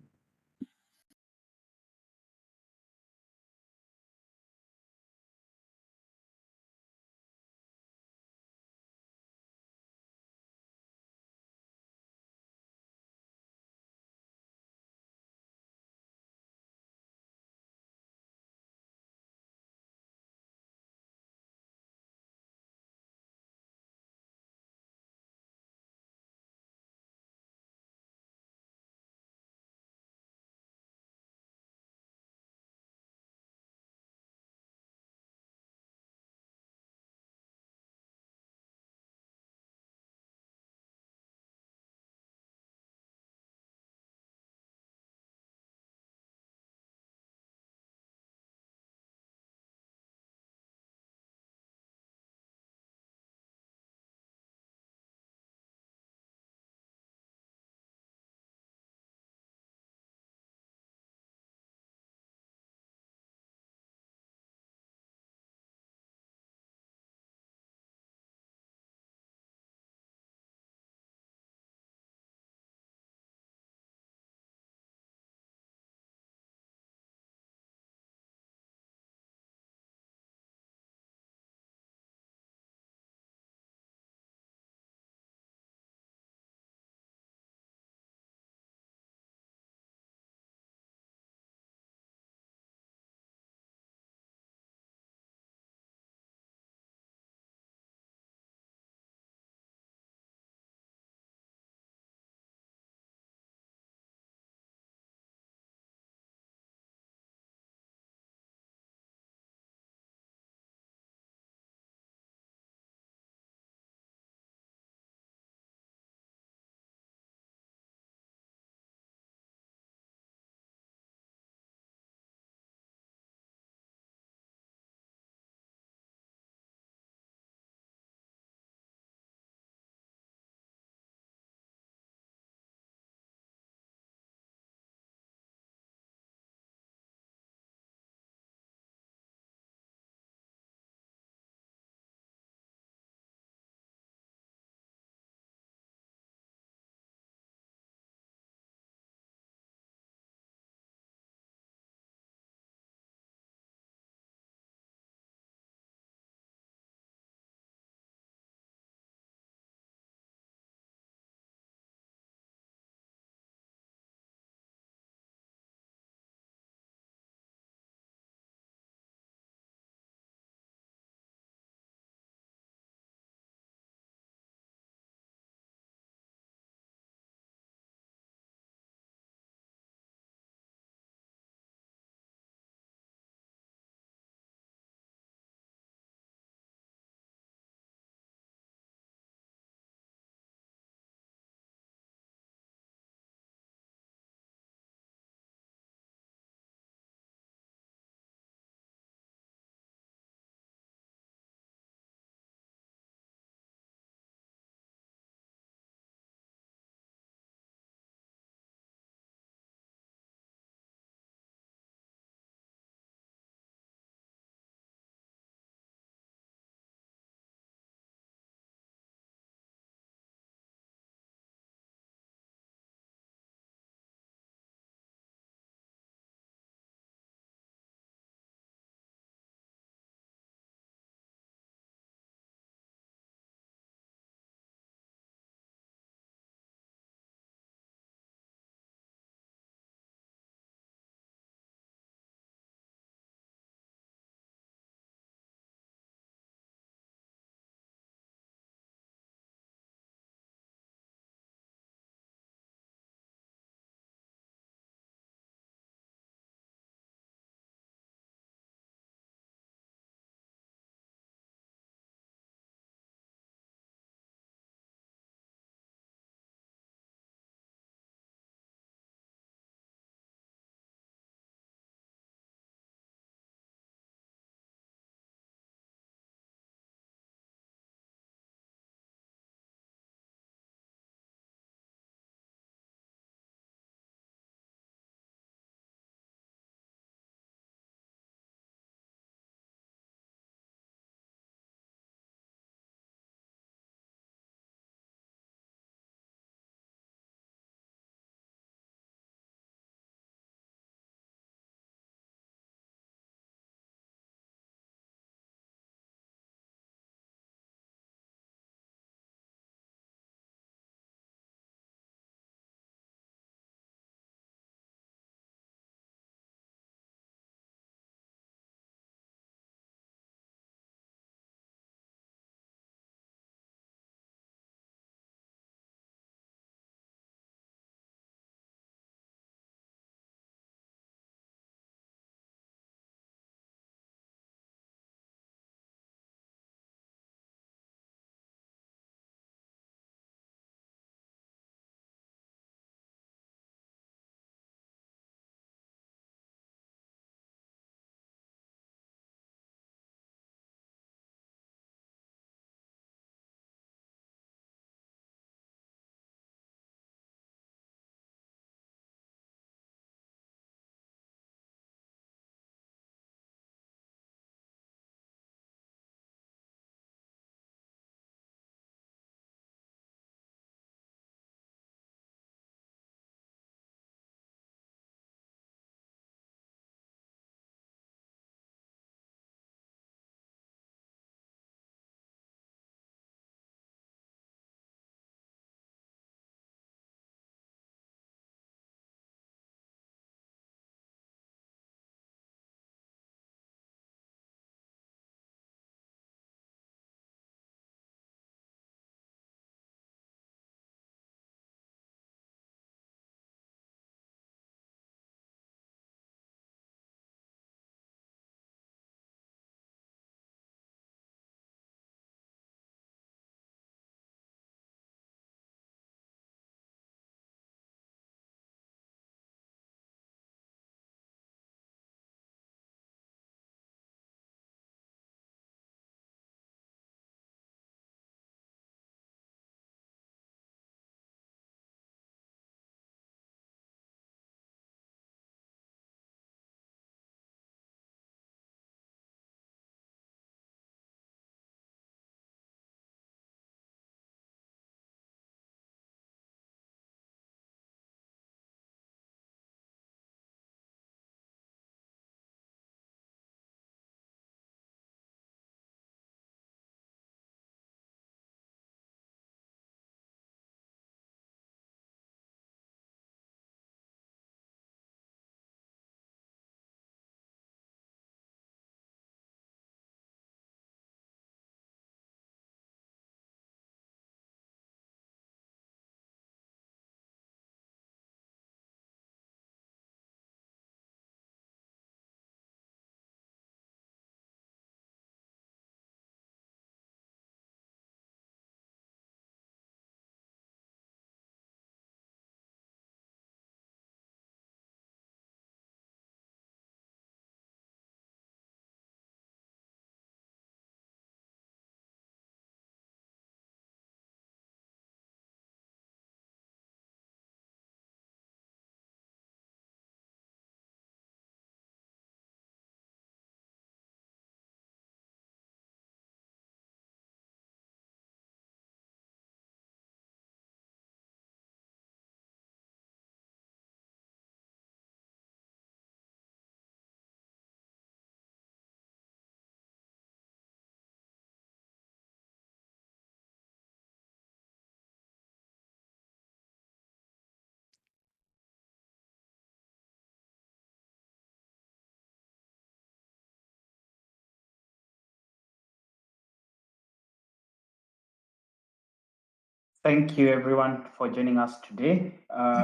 Thank you, everyone, for joining us today.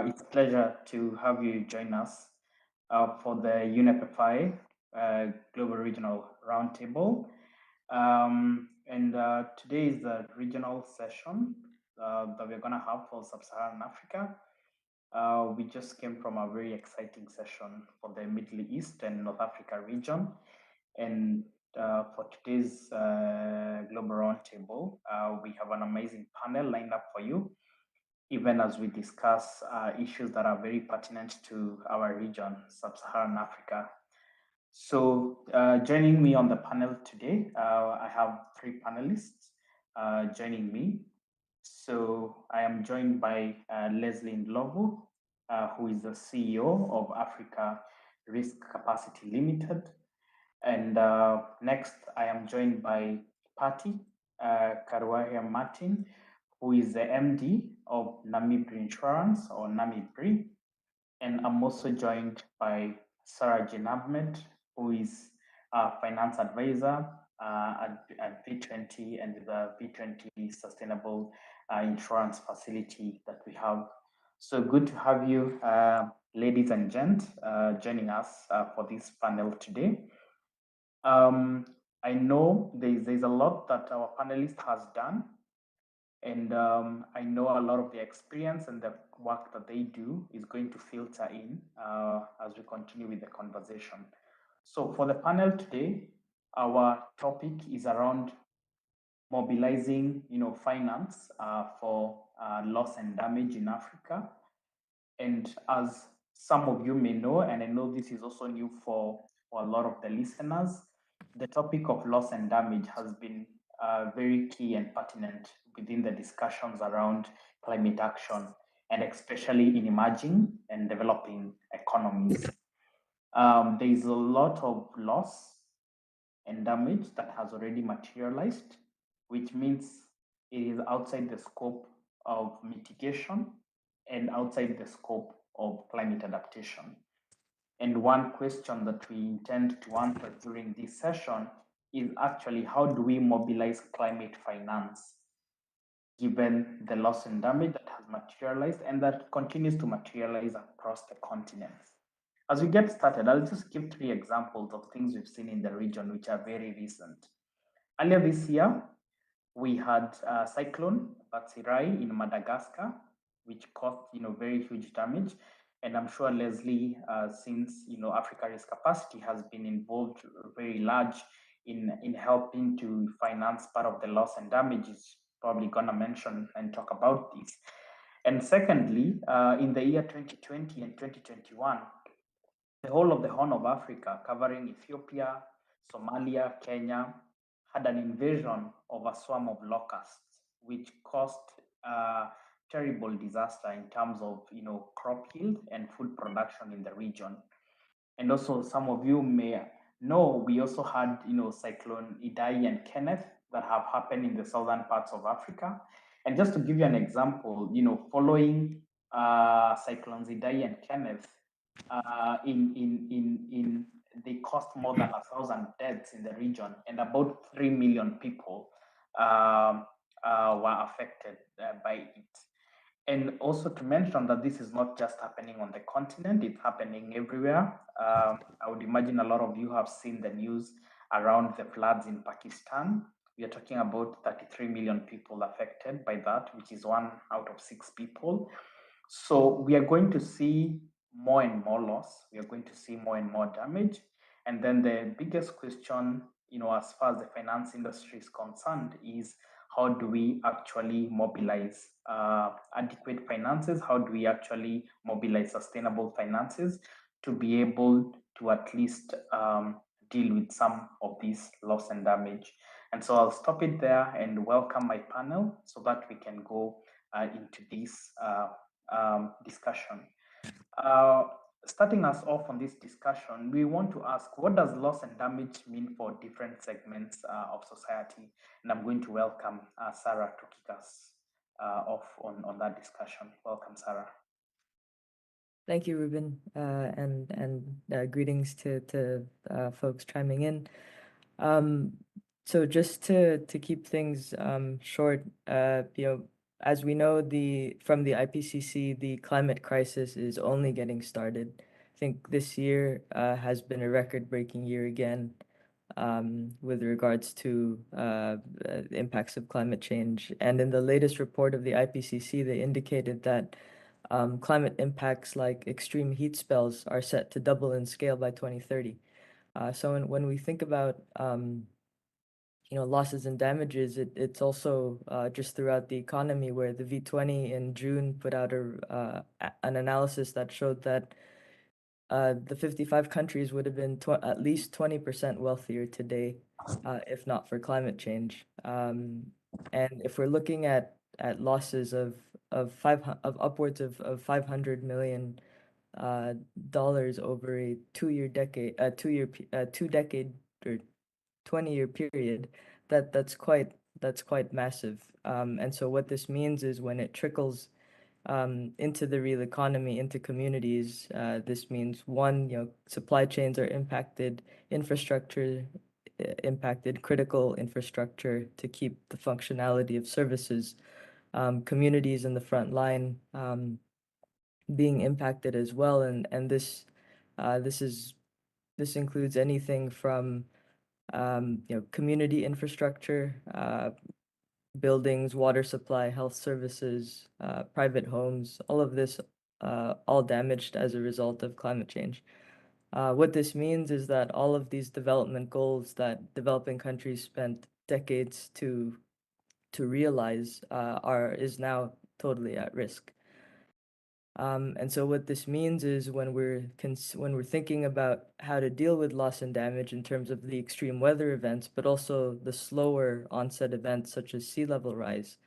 It's a pleasure to have you join us for the UNEP Global Regional Roundtable. Today is the regional session that we're going to have for Sub-Saharan Africa. We just came from a very exciting session for the Middle East and North Africa region. And for today's Global Roundtable, we have an amazing panel lined up for you, even as we discuss issues that are very pertinent to our region, Sub-Saharan Africa. So joining me on the panel today, I have three panelists joining me. So I am joined by Leslie Ndlovu, who is the CEO of Africa Risk Capacity Limited. And next, I am joined by Patty Karwahia Martin, who is the MD of Namibri Insurance, or Namibri. And I'm also joined by Sarah Jean Ahmed, who is a finance advisor at V20 and the V20 Sustainable Insurance Facility that we have. So good to have you, ladies and gents, joining us for this panel today. I know there's a lot that our panelist has done, and I know a lot of the experience and the work that they do is going to filter in as we continue with the conversation. So for the panel today, our topic is around mobilizing, finance for loss and damage in Africa. And as some of you may know, and I know this is also new for a lot of the listeners, the topic of loss and damage has been very key and pertinent within the discussions around climate action, and especially in emerging and developing economies. There is a lot of loss and damage that has already materialized, which means it is outside the scope of mitigation and outside the scope of climate adaptation. And one question that we intend to answer during this session is actually, how do we mobilize climate finance given the loss and damage that has materialized and that continues to materialize across the continent? As we get started, I'll just give three examples of things we've seen in the region which are very recent. Earlier this year, we had cyclone Batsirai in Madagascar, which caused very huge damage. And I'm sure Leslie, since Africa Risk Capacity has been involved very large in helping to finance part of the loss and damage, is probably gonna mention and talk about this. And secondly, in the year 2020 and 2021, the whole of the Horn of Africa, covering Ethiopia, Somalia, Kenya, had an invasion of a swarm of locusts, which caused terrible disaster in terms of crop yield and food production in the region. And also, some of you may know, we also had Cyclone Idai and Kenneth that have happened in the southern parts of Africa. And just to give you an example, following Cyclones Idai and Kenneth, they cost more than 1,000 deaths in the region, and about 3 million people were affected by it. And also to mention that this is not just happening on the continent, it's happening everywhere. I would imagine a lot of you have seen the news around the floods in Pakistan. We are talking about 33 million people affected by that, which is 1 out of 6 people. So we are going to see more and more loss. We are going to see more and more damage. And then the biggest question, as far as the finance industry is concerned, is how do we actually mobilize adequate finances? How do we actually mobilize sustainable finances to be able to at least deal with some of this loss and damage? And so I'll stop it there and welcome my panel so that we can go into this discussion. Starting us off on this discussion, we want to ask, what does loss and damage mean for different segments of society? And I'm going to welcome Sarah to kick us off on that discussion. Welcome, Sarah. Thank you, Ruben, and greetings to folks chiming in. So just to keep things short, As we know, from the IPCC, the climate crisis is only getting started. I think this year has been a record-breaking year again with regards to impacts of climate change. And in the latest report of the IPCC, they indicated that climate impacts like extreme heat spells are set to double in scale by 2030. So when we think about losses and damages, it's also just throughout the economy, where the V20 in June put out an analysis that showed that the 55 countries would have been at least 20% wealthier today, if not for climate change. And if we're looking at losses of upwards of $500 million dollars over a 2-year decade, 20-year period, that's quite massive. And so what this means is when it trickles into the real economy, into communities, this means one, supply chains are impacted, infrastructure impacted, critical infrastructure to keep the functionality of services, communities in the front line being impacted as well, and this includes anything from community infrastructure, buildings, water supply, health services, private homes, all of this, all damaged as a result of climate change. What this means is that all of these development goals that developing countries spent decades to realize is now totally at risk. And so what this means is when we're thinking about how to deal with loss and damage in terms of the extreme weather events, but also the slower onset events such as sea level rise,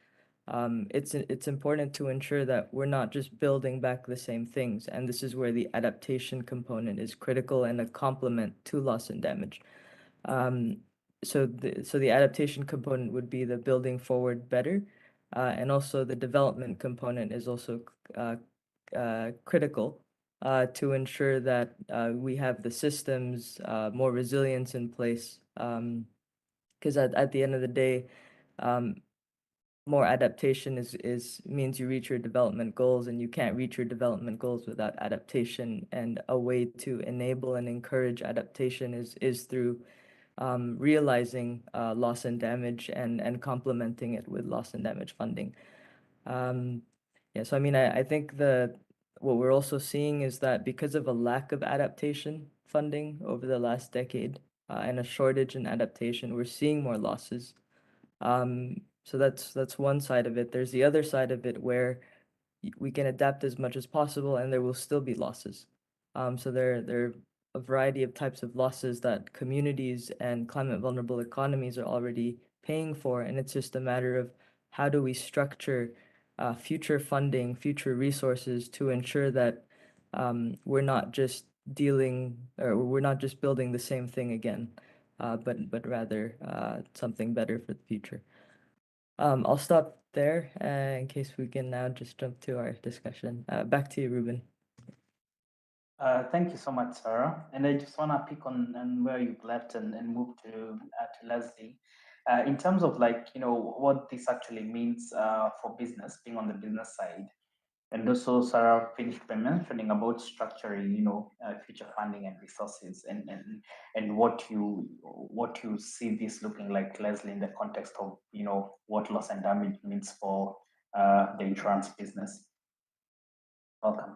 it's important to ensure that we're not just building back the same things. And this is where the adaptation component is critical and a complement to loss and damage. So the adaptation component would be the building forward better, and also the development component is also critical to ensure that we have the systems, more resilience in place. Because at the end of the day, more adaptation means you reach your development goals, and you can't reach your development goals without adaptation. And a way to enable and encourage adaptation is through realizing loss and damage and complementing it with loss and damage funding. Yeah, so I mean, I think what we're also seeing is that because of a lack of adaptation funding over the last decade and a shortage in adaptation, we're seeing more losses. So that's one side of it. There's the other side of it where we can adapt as much as possible and there will still be losses. So there are a variety of types of losses that communities and climate vulnerable economies are already paying for, and it's just a matter of how do we structure future funding, future resources to ensure that we're not just building the same thing again, but rather something better for the future. I'll stop there in case we can now just jump to our discussion. Back to you, Ruben. Thank you so much, Sarah. And I just want to pick on where you've left and move to Leslie. In terms of what this actually means for business, being on the business side. And also Sarah finished by mentioning about structuring, future funding and resources and what you see this looking like, Leslie, in the context of, what loss and damage means for the insurance business. Welcome.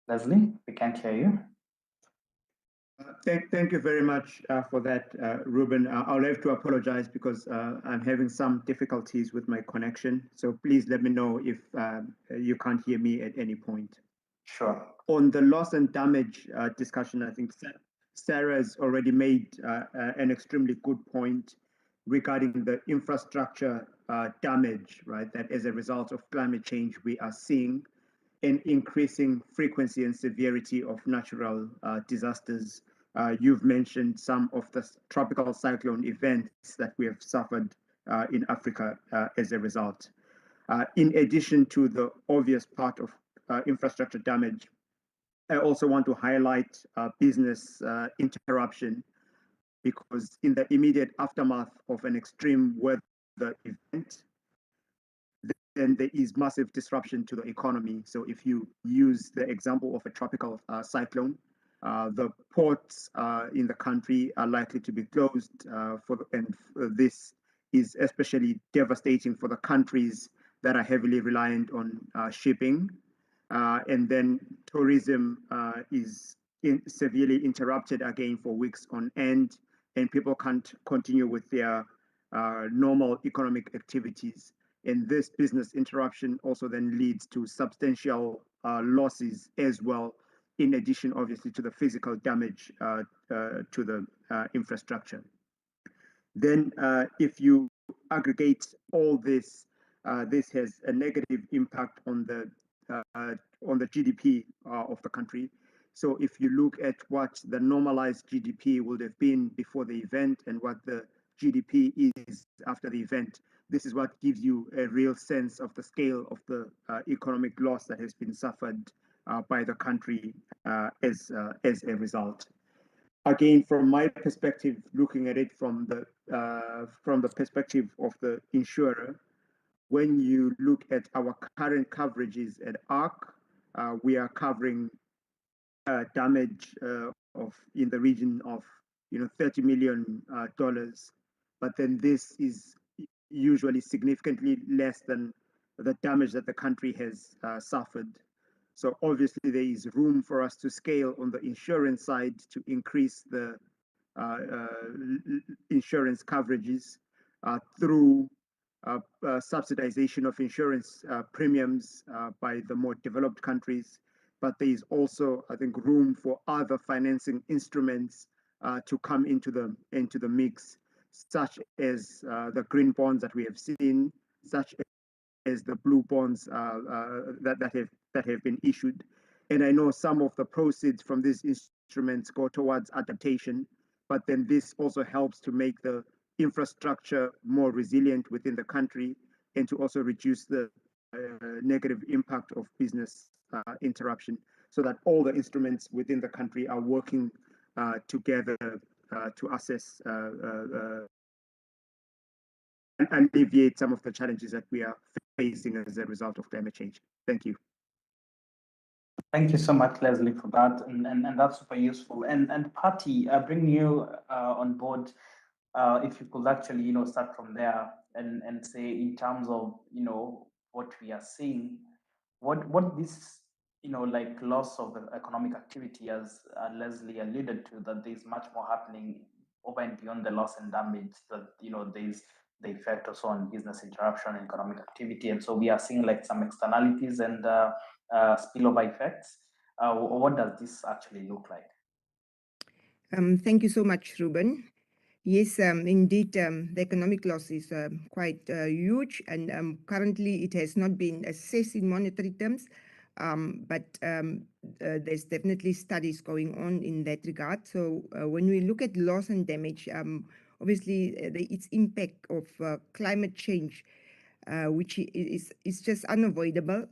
Leslie, we can't hear you. Thank you very much for that, Ruben. I'll have to apologize because I'm having some difficulties with my connection. So please let me know if you can't hear me at any point. Sure. On the loss and damage discussion, I think Sarah has already made an extremely good point regarding the infrastructure damage, right? That as a result of climate change, we are seeing an increasing frequency and severity of natural disasters. You've mentioned some of the tropical cyclone events that we have suffered in Africa as a result. In addition to the obvious part of infrastructure damage, I also want to highlight business interruption. because in the immediate aftermath of an extreme weather event, then there is massive disruption to the economy. So if you use the example of a tropical cyclone, the ports in the country are likely to be closed, and this is especially devastating for the countries that are heavily reliant on shipping. And then tourism is severely interrupted again for weeks on end, and people can't continue with their normal economic activities. And this business interruption also then leads to substantial losses as well, in addition, obviously, to the physical damage to the infrastructure. Then if you aggregate all this, this has a negative impact on the GDP of the country. So if you look at what the normalized GDP would have been before the event and what the GDP is after the event, this is what gives you a real sense of the scale of the economic loss that has been suffered by the country as a result. Again, from my perspective, looking at it from the perspective of the insurer, when you look at our current coverages at ARC, we are covering damage of in the region of $30 million, but then this is usually significantly less than the damage that the country has suffered. So obviously there is room for us to scale on the insurance side to increase the insurance coverages through subsidization of insurance premiums by the more developed countries. But there is also, I think, room for other financing instruments to come into the mix, such as the green bonds that we have seen, such as the blue bonds that have been issued. And I know some of the proceeds from these instruments go towards adaptation, but then this also helps to make the infrastructure more resilient within the country and to also reduce the negative impact of business interruption, so that all the instruments within the country are working together to assess and alleviate some of the challenges that we are facing as a result of climate change. Thank you. Thank you so much, Leslie, for that, and that's super useful. And Patty, bring you on board. If you could actually, start from there and say in terms of, what we are seeing, what this, like loss of economic activity, as Leslie alluded to, that there's much more happening over and beyond the loss and damage, that, there's the effect also on business interruption and economic activity. And so we are seeing like some externalities and spillover effects. What does this actually look like? Thank you so much, Ruben. Yes, indeed, the economic loss is quite huge, and currently it has not been assessed in monetary terms, but there's definitely studies going on in that regard. So when we look at loss and damage, obviously its impact of climate change, which is just unavoidable.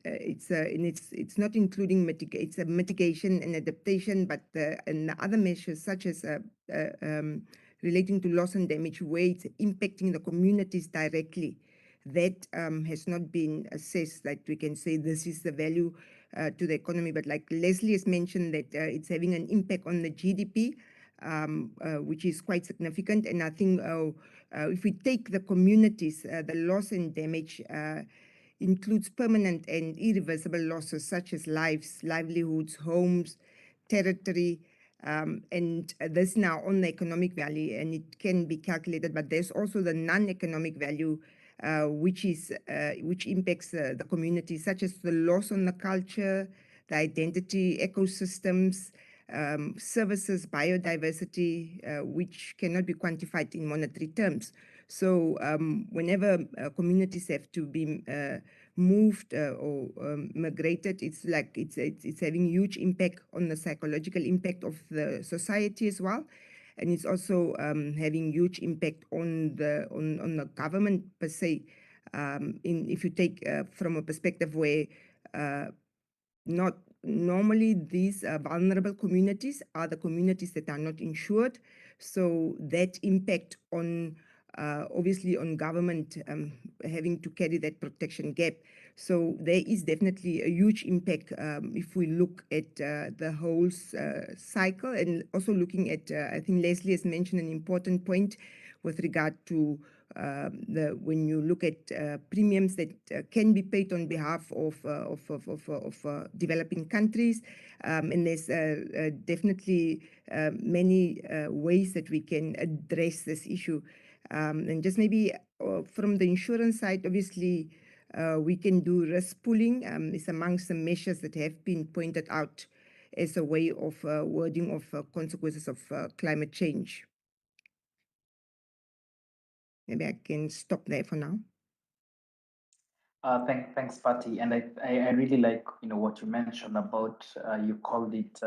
It's not including it's a mitigation and adaptation, but and other measures such as relating to loss and damage, where it's impacting the communities directly, that has not been assessed, that we can say this is the value to the economy. But like Leslie has mentioned, that it's having an impact on the GDP, which is quite significant. And I think if we take the communities, the loss and damage includes permanent and irreversible losses such as lives, livelihoods, homes, territory, and this now on the economic value, and it can be calculated. But there's also the non-economic value, which impacts the community, such as the loss on the culture, the identity, ecosystems, services, biodiversity, which cannot be quantified in monetary terms. So whenever communities have to be moved or migrated, it's like it's having huge impact on the psychological impact of the society as well, and it's also having huge impact on the government per se. If you take from a perspective where not normally these vulnerable communities are the communities that are not insured. So that impact on obviously on government having to carry that protection gap. So there is definitely a huge impact if we look at the whole cycle, and also looking at, I think Leslie has mentioned an important point with regard to when you look at premiums that can be paid on behalf of developing countries, and there's definitely many ways that we can address this issue. And just maybe from the insurance side, obviously, we can do risk pooling. It's amongst the measures that have been pointed out as a way of wording of consequences of climate change. Maybe I can stop there for now. Thanks, Patty. And I really like what you mentioned about you called it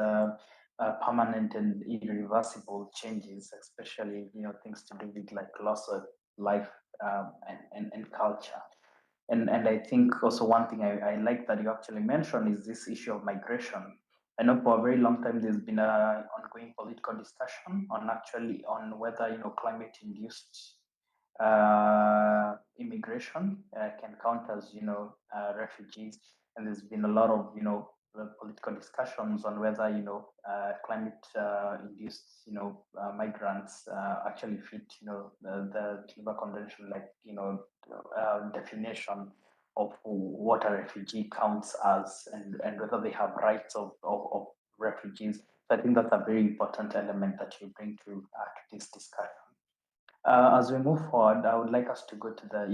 permanent and irreversible changes, especially things to do with like loss of life and culture. And I think also one thing I like that you actually mentioned is this issue of migration. I know for a very long time there's been an ongoing political discussion on whether climate induced immigration can count as refugees, and there's been a lot of political discussions on whether climate induced migrants actually fit the Geneva Convention, like definition of what a refugee counts as, and whether they have rights of refugees. So I think that's a very important element that you bring to this discussion. As we move forward, I would like us to go to the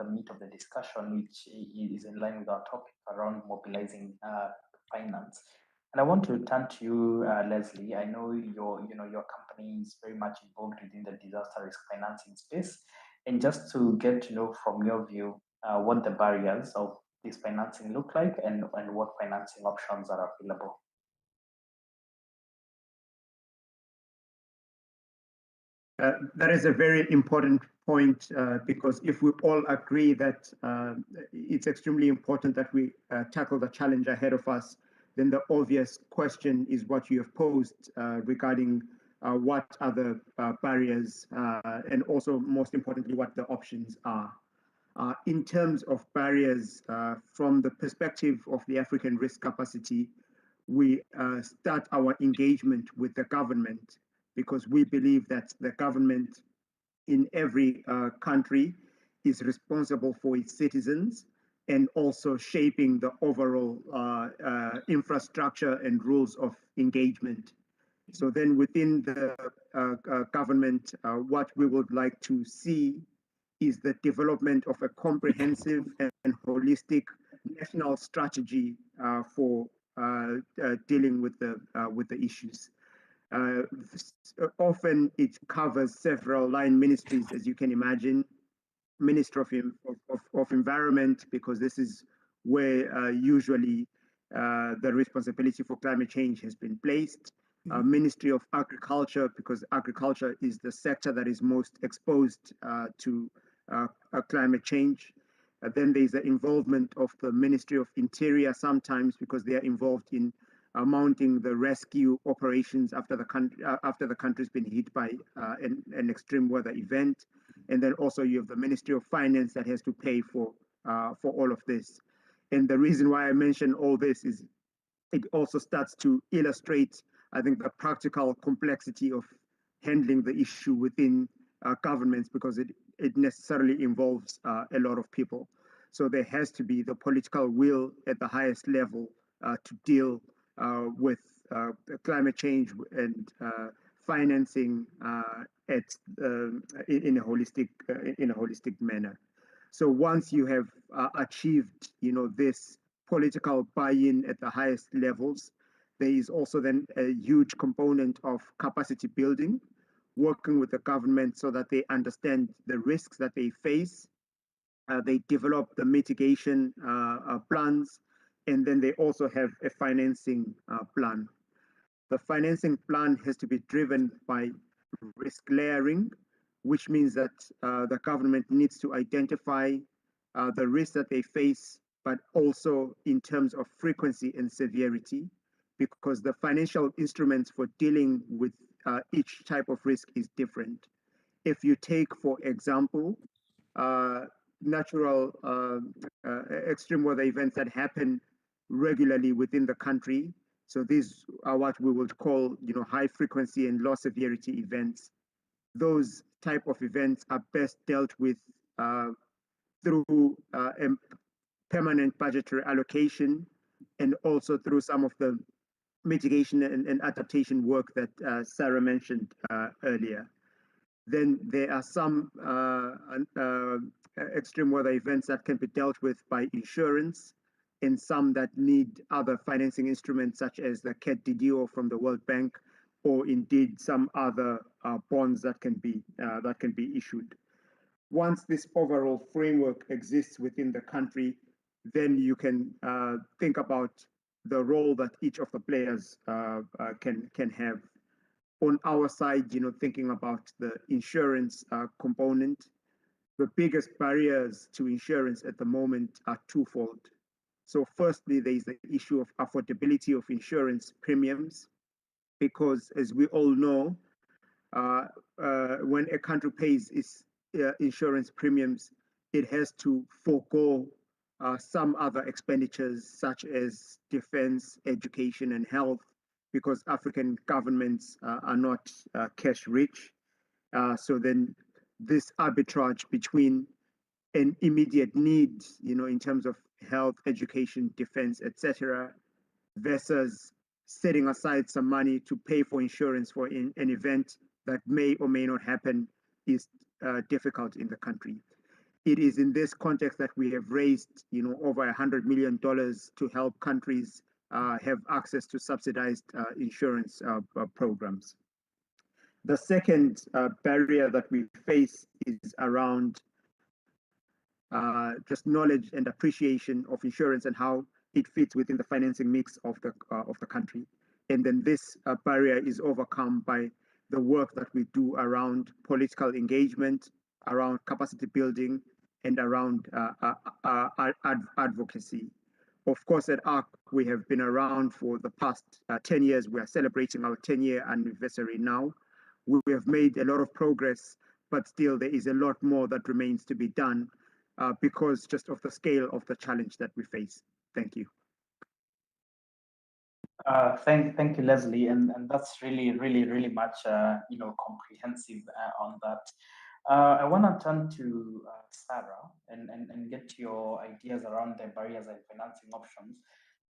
meat of the discussion, which is in line with our topic around mobilizing finance. And I want to turn to you, Leslie. I know your company is very much involved within the disaster risk financing space, and just to get to know from your view what the barriers of this financing look like, and what financing options are available. That is a very important point because if we all agree that it's extremely important that we tackle the challenge ahead of us, then the obvious question is what you have posed regarding what are the barriers and also, most importantly, what the options are. In terms of barriers, from the perspective of the African risk capacity, we start our engagement with the government, because we believe that the government in every country is responsible for its citizens and also shaping the overall infrastructure and rules of engagement. So then within the government, what we would like to see is the development of a comprehensive and holistic national strategy for dealing with the issues. Often it covers several line ministries, as you can imagine. Minister of Environment, because this is where usually the responsibility for climate change has been placed. Ministry of Agriculture, because agriculture is the sector that is most exposed to climate change. Then there's the involvement of the Ministry of Interior sometimes, because they are involved in mounting the rescue operations after the country's been hit by an extreme weather event. And then also you have the Ministry of Finance that has to pay for all of this. And the reason why I mention all this is it also starts to illustrate, I think, the practical complexity of handling the issue within governments, because it necessarily involves a lot of people. So there has to be the political will at the highest level to deal with climate change and financing in a holistic manner. So once you have achieved, this political buy-in at the highest levels, there is also then a huge component of capacity building, working with the government so that they understand the risks that they face. They develop the mitigation plans, and then they also have a financing plan. The financing plan has to be driven by risk layering, which means that the government needs to identify the risks that they face but also in terms of frequency and severity, because the financial instruments for dealing with each type of risk is different. If you take, for example, natural extreme weather events that happen regularly within the country, so these are what we would call, high frequency and low severity events. Those type of events are best dealt with through permanent budgetary allocation, and also through some of the mitigation and adaptation work that Sarah mentioned earlier. Then there are some extreme weather events that can be dealt with by insurance, and some that need other financing instruments, such as the CAT-DDO from the World Bank, or indeed some other bonds that can be issued. Once this overall framework exists within the country, then you can think about the role that each of the players can have. On our side, thinking about the insurance component, the biggest barriers to insurance at the moment are twofold. So firstly, there is the issue of affordability of insurance premiums, because as we all know, when a country pays its insurance premiums, it has to forego some other expenditures such as defense, education, and health, because African governments are not cash rich. So then this arbitrage between an immediate need, in terms of health, education, defense, etc., versus setting aside some money to pay for insurance for an event that may or may not happen is difficult in the country. It is in this context that we have raised, over $100 million to help countries have access to subsidized insurance programs. The second barrier that we face is around just knowledge and appreciation of insurance and how it fits within the financing mix of the country. And then this barrier is overcome by the work that we do around political engagement, around capacity building, and around advocacy. Of course, at ARC, we have been around for the past 10 years. We are celebrating our 10-year anniversary now. We have made a lot of progress, but still there is a lot more that remains to be done because just of the scale of the challenge that we face. Thank you. Thank you, Leslie, and that's really much comprehensive on that. I want to turn to Sarah and get your ideas around the barriers and financing options,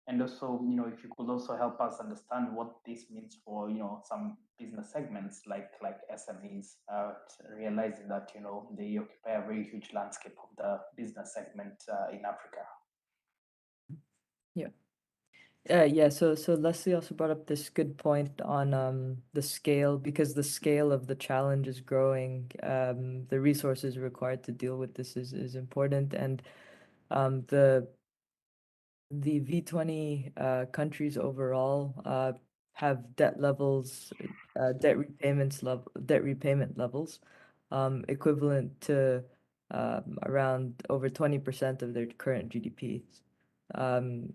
and also if you could also help us understand what this means for some business segments like SMEs, realizing that they occupy a very huge landscape of the business segment in Africa. Yeah. So Leslie also brought up this good point on the scale, because the scale of the challenge is growing. The resources required to deal with this is important, and the V20 countries overall have debt repayment levels equivalent to around over 20% of their current GDP.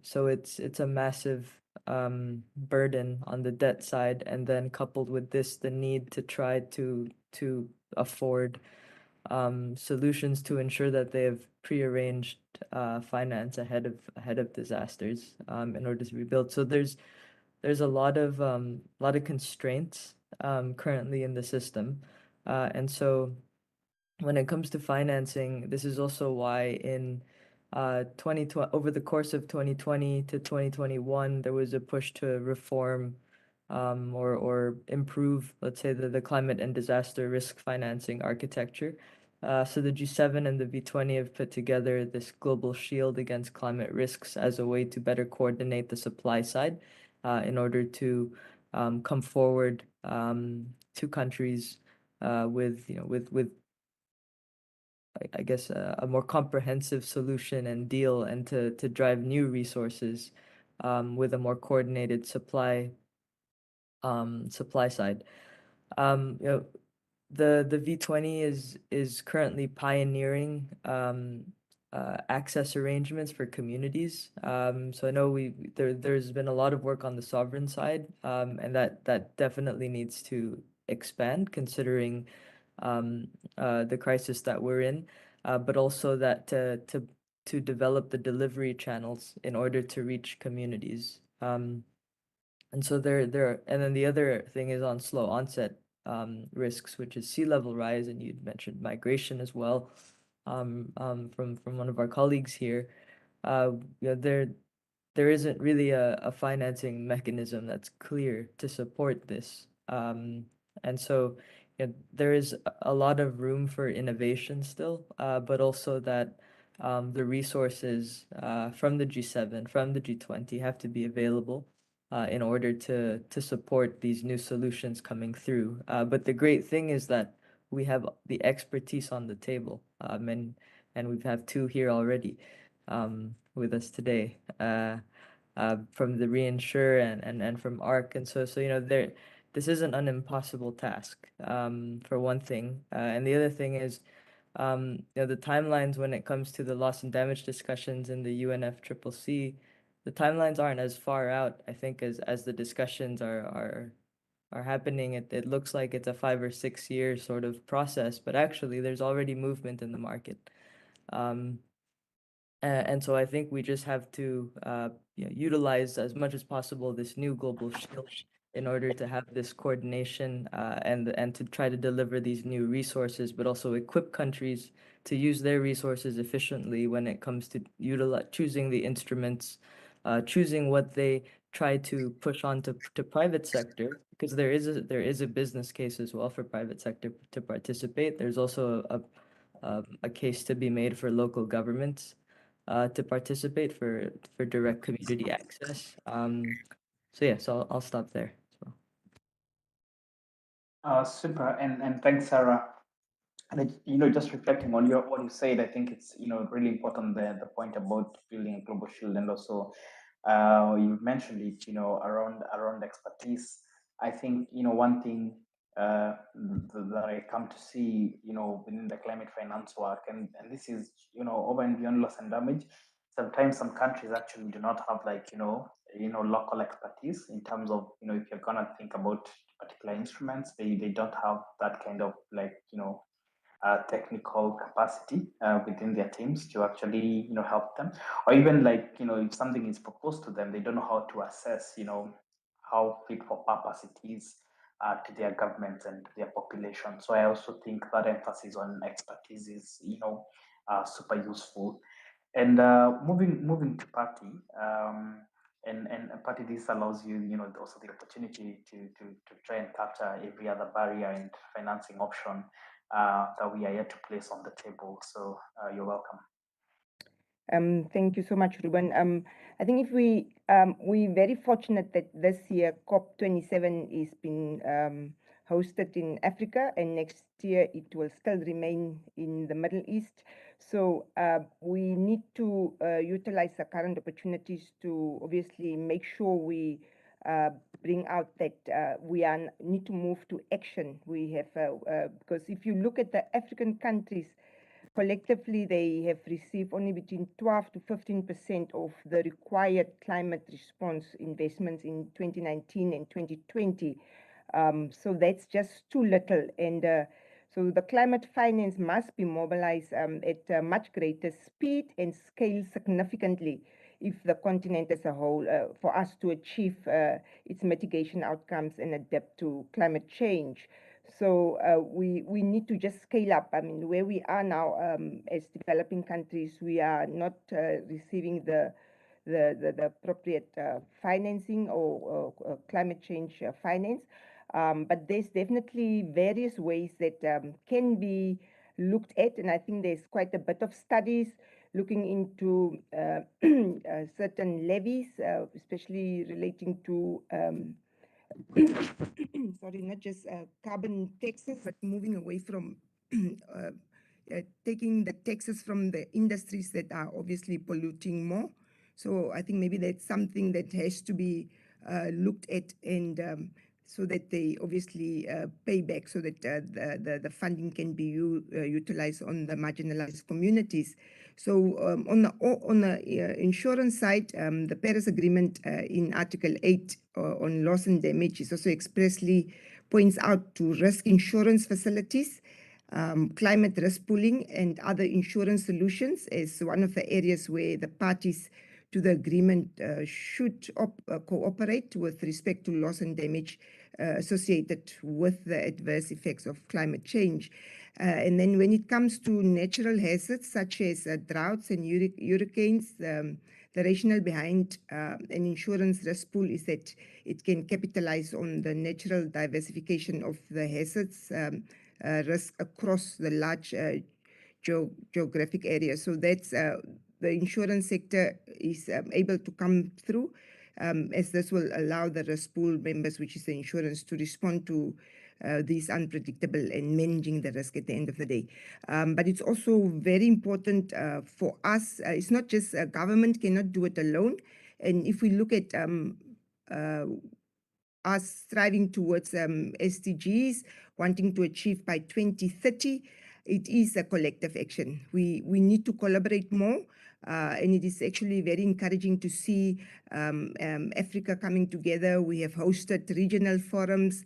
So it's a massive burden on the debt side, and then coupled with this, the need to try to afford solutions to ensure that they have prearranged finance ahead of disasters in order to rebuild. So there's a lot of constraints currently in the system, and so when it comes to financing, this is also why in 2020, over the course of 2020 to 2021, there was a push to reform or improve, let's say, the climate and disaster risk financing architecture. So the G7 and the V20 have put together this global shield against climate risks as a way to better coordinate the supply side in order to come forward to countries with I guess a more comprehensive solution and deal, and to drive new resources with a more coordinated supply side. The V20 is currently pioneering access arrangements for communities. So I know there's been a lot of work on the sovereign side, and that definitely needs to expand considering the crisis that we're in, but also that to develop the delivery channels in order to reach communities. And so and then the other thing is on slow onset risks, which is sea level rise, and you'd mentioned migration as well, from one of our colleagues here. You know, there isn't really a financing mechanism that's clear to support this. And so there is a lot of room for innovation still, but also that the resources from the G7, from the G20 have to be available in order to support these new solutions coming through. But the great thing is that we have the expertise on the table, and we have two here already with us today, from the reinsurer and from ARC. And so this isn't an impossible task, for one thing. And the other thing is, the timelines when it comes to the loss and damage discussions in the UNFCCC, the timelines aren't as far out, I think, as the discussions are happening. It looks like it's a 5 or 6 year sort of process, but actually there's already movement in the market. And so I think we just have to utilize as much as possible this new global shield in order to have this coordination, and to try to deliver these new resources, but also equip countries to use their resources efficiently when it comes to choosing the instruments, choosing what they try to push on to private sector, because there is a business case as well for private sector to participate. There's also a case to be made for local governments to participate for direct community access. So I'll stop there. Super, and thanks, Sarah. And just reflecting on what you said, I think it's really important the point about building a global shield, and also you mentioned it around expertise. I think one thing that I come to see within the climate finance work, and this is over and beyond loss and damage. Sometimes some countries actually do not have local expertise in terms of if you're gonna think about particular instruments, they don't have that kind of technical capacity within their teams to actually help them, or even if something is proposed to them, they don't know how to assess how fit for purpose it is to their governments and their population. So I also think that emphasis on expertise is super useful. And moving to party, and party, this allows you also the opportunity to try and capture every other barrier and financing option that we are yet to place on the table. So you're welcome. Thank you so much, Ruben. I think if we're very fortunate that this year COP27 is been hosted in Africa, and next year it will still remain in the Middle East. So we need to utilize the current opportunities to obviously make sure we bring out that we need to move to action. We have because if you look at the African countries, collectively, they have received only between 12 to 15% of the required climate response investments in 2019 and 2020. So that's just too little. And so the climate finance must be mobilized at a much greater speed and scale significantly if the continent as a whole, for us to achieve its mitigation outcomes and adapt to climate change. So we need to just scale up. I mean, where we are now as developing countries, we are not receiving the appropriate financing or climate change finance. But there's definitely various ways that can be looked at, and I think there's quite a bit of studies looking into certain levies, especially relating to sorry, not just carbon taxes, but moving away from taking the taxes from the industries that are obviously polluting more. So I think maybe that's something that has to be looked at, and so that they obviously pay back so that the funding can be utilized on the marginalized communities. So on the insurance side, the Paris Agreement in Article 8 on loss and damage is also expressly points out to risk insurance facilities, climate risk pooling and other insurance solutions as one of the areas where the parties to the agreement should cooperate with respect to loss and damage associated with the adverse effects of climate change. And then when it comes to natural hazards such as droughts and hurricanes, the rationale behind an insurance risk pool is that it can capitalize on the natural diversification of the hazards risk across the large geographic area. So that's the insurance sector is able to come through as this will allow the risk pool members, which is the insurance, to respond to these unpredictable and managing the risk at the end of the day. But it's also very important for us. It's not just government cannot do it alone. And if we look at us striving towards SDGs, wanting to achieve by 2030, it is a collective action. We need to collaborate more, and it is actually very encouraging to see Africa coming together. We have hosted regional forums,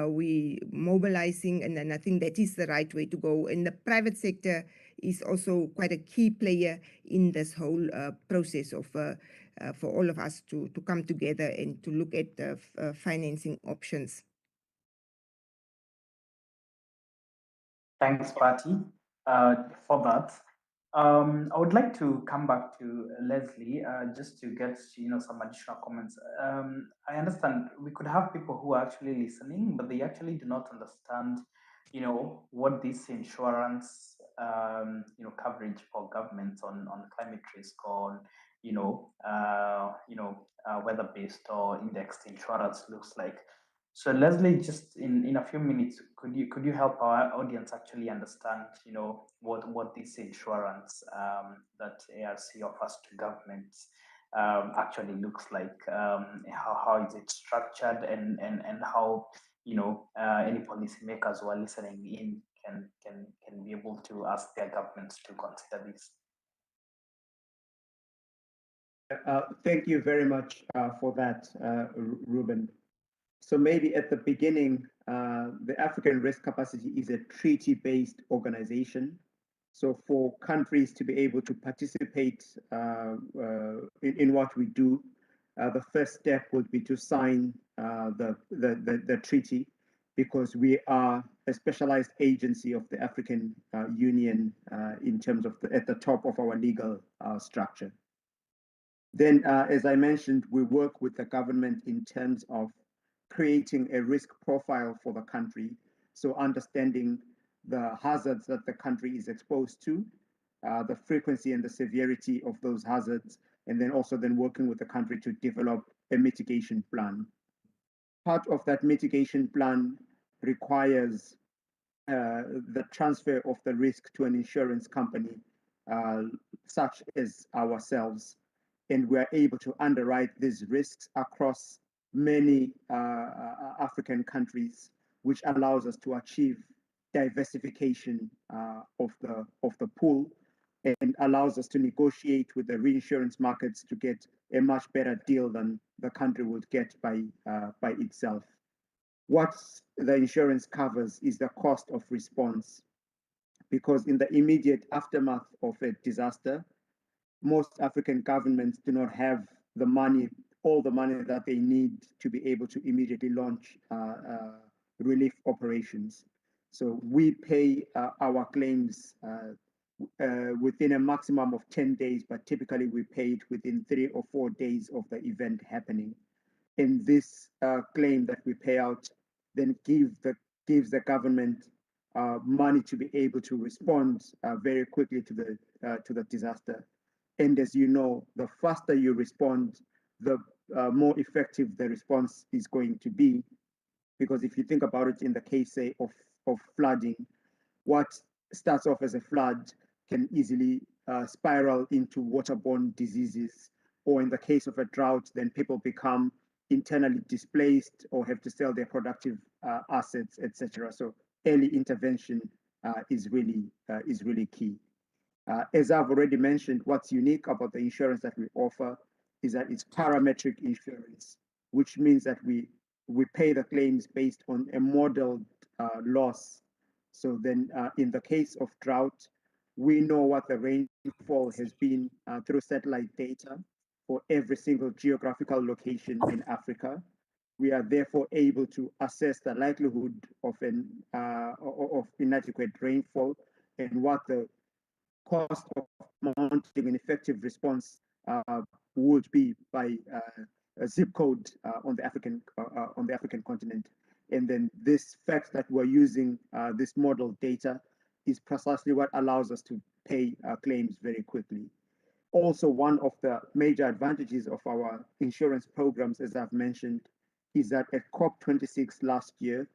we mobilizing, and I think that is the right way to go. And the private sector is also quite a key player in this whole process of for all of us to come together and to look at financing options. Thanks, Patty, for that. I would like to come back to Leslie just to get some additional comments. I understand we could have people who are actually listening, but they actually do not understand, what this insurance, coverage for governments on climate risk, on weather-based or indexed insurance looks like. So Leslie, just in a few minutes, could you help our audience actually understand, what this insurance that ARC offers to governments actually looks like? How is it structured, and how any policymakers who are listening in can be able to ask their governments to consider this? Thank you very much for that, Ruben. So maybe at the beginning, the African Risk Capacity is a treaty-based organization. So for countries to be able to participate in what we do, the first step would be to sign the treaty, because we are a specialized agency of the African Union in terms of at the top of our legal structure. Then, as I mentioned, we work with the government in terms of creating a risk profile for the country. So understanding the hazards that the country is exposed to, the frequency and the severity of those hazards, and then also working with the country to develop a mitigation plan. Part of that mitigation plan requires the transfer of the risk to an insurance company, such as ourselves. And we're able to underwrite these risks across many African countries, which allows us to achieve diversification of the pool, and allows us to negotiate with the reinsurance markets to get a much better deal than the country would get by itself. What the insurance covers is the cost of response, because in the immediate aftermath of a disaster, most African governments do not have the money, all the money that they need to be able to immediately launch relief operations. So we pay our claims within a maximum of 10 days, but typically we pay it within 3 or 4 days of the event happening. And this claim that we pay out then gives the government money to be able to respond very quickly to the disaster. And as you know, the faster you respond, the more effective the response is going to be. Because if you think about it, in the case, say, of flooding, what starts off as a flood can easily spiral into waterborne diseases. Or in the case of a drought, then people become internally displaced or have to sell their productive assets, etc. So early intervention is really key. As I've already mentioned, what's unique about the insurance that we offer is that it's parametric insurance, which means that we pay the claims based on a modeled loss. So then in the case of drought, we know what the rainfall has been through satellite data for every single geographical location in Africa. We are therefore able to assess the likelihood of of inadequate rainfall and what the cost of mounting an effective response would be by a zip code on the African continent. And then this fact that we're using this model data is precisely what allows us to pay claims very quickly. Also, one of the major advantages of our insurance programs, as I've mentioned, is that at COP26 last year,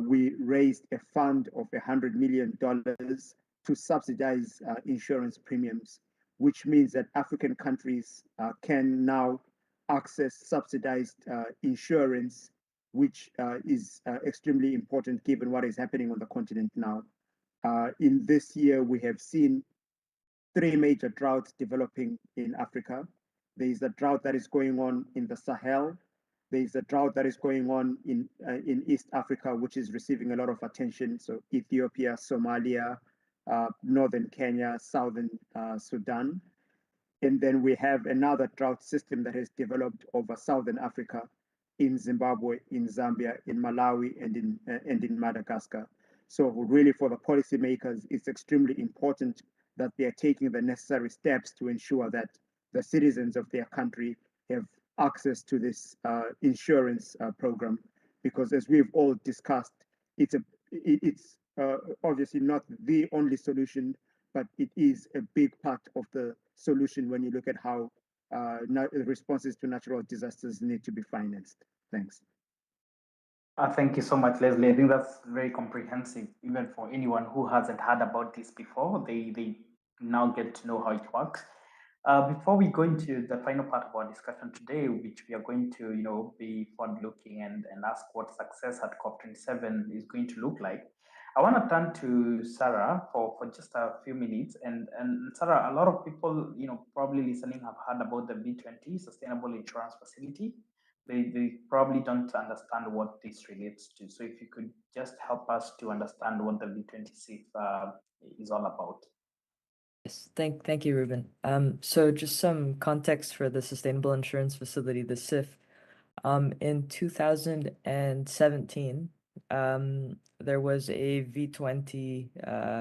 we raised a fund of $100 million to subsidize insurance premiums, which means that African countries can now access subsidized insurance, which is extremely important given what is happening on the continent now. In this year, we have seen 3 major droughts developing in Africa. There is a drought that is going on in the Sahel. There is a drought that is going on in East Africa, which is receiving a lot of attention. So Ethiopia, Somalia, northern Kenya, southern Sudan. And then we have another drought system that has developed over southern Africa, in Zimbabwe, in Zambia, in Malawi, and in Madagascar. So really for the policymakers, it's extremely important that they are taking the necessary steps to ensure that the citizens of their country have access to this insurance program, because as we've all discussed, it's obviously not the only solution, but it is a big part of the solution when you look at how responses to natural disasters need to be financed. Thanks. Thank you so much, Leslie. I think that's very comprehensive, even for anyone who hasn't heard about this before. They now get to know how it works. Before we go into the final part of our discussion today, which we are going to, be forward-looking and ask what success at COP27 is going to look like, I want to turn to Sarah for just a few minutes. And Sarah, a lot of people, probably listening have heard about the V20 Sustainable Insurance Facility. They probably don't understand what this relates to. So if you could just help us to understand what the V20 CIF is all about. Yes, thank you, Ruben. So just some context for the Sustainable Insurance Facility, the CIF. In 2017, there was a V20,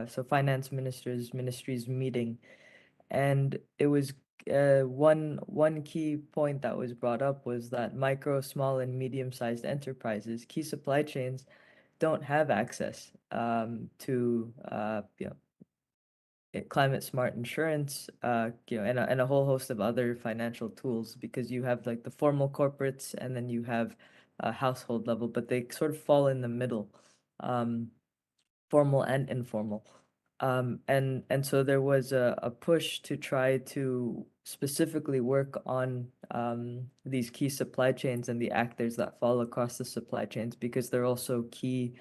so finance ministries meeting, and it was one key point that was brought up was that micro, small, and medium-sized enterprises, key supply chains, don't have access to climate smart insurance, and a whole host of other financial tools, because you have like the formal corporates and then you have household level, but they sort of fall in the middle, formal and informal. And so there was a push to try to specifically work on these key supply chains and the actors that fall across the supply chains, because they're also key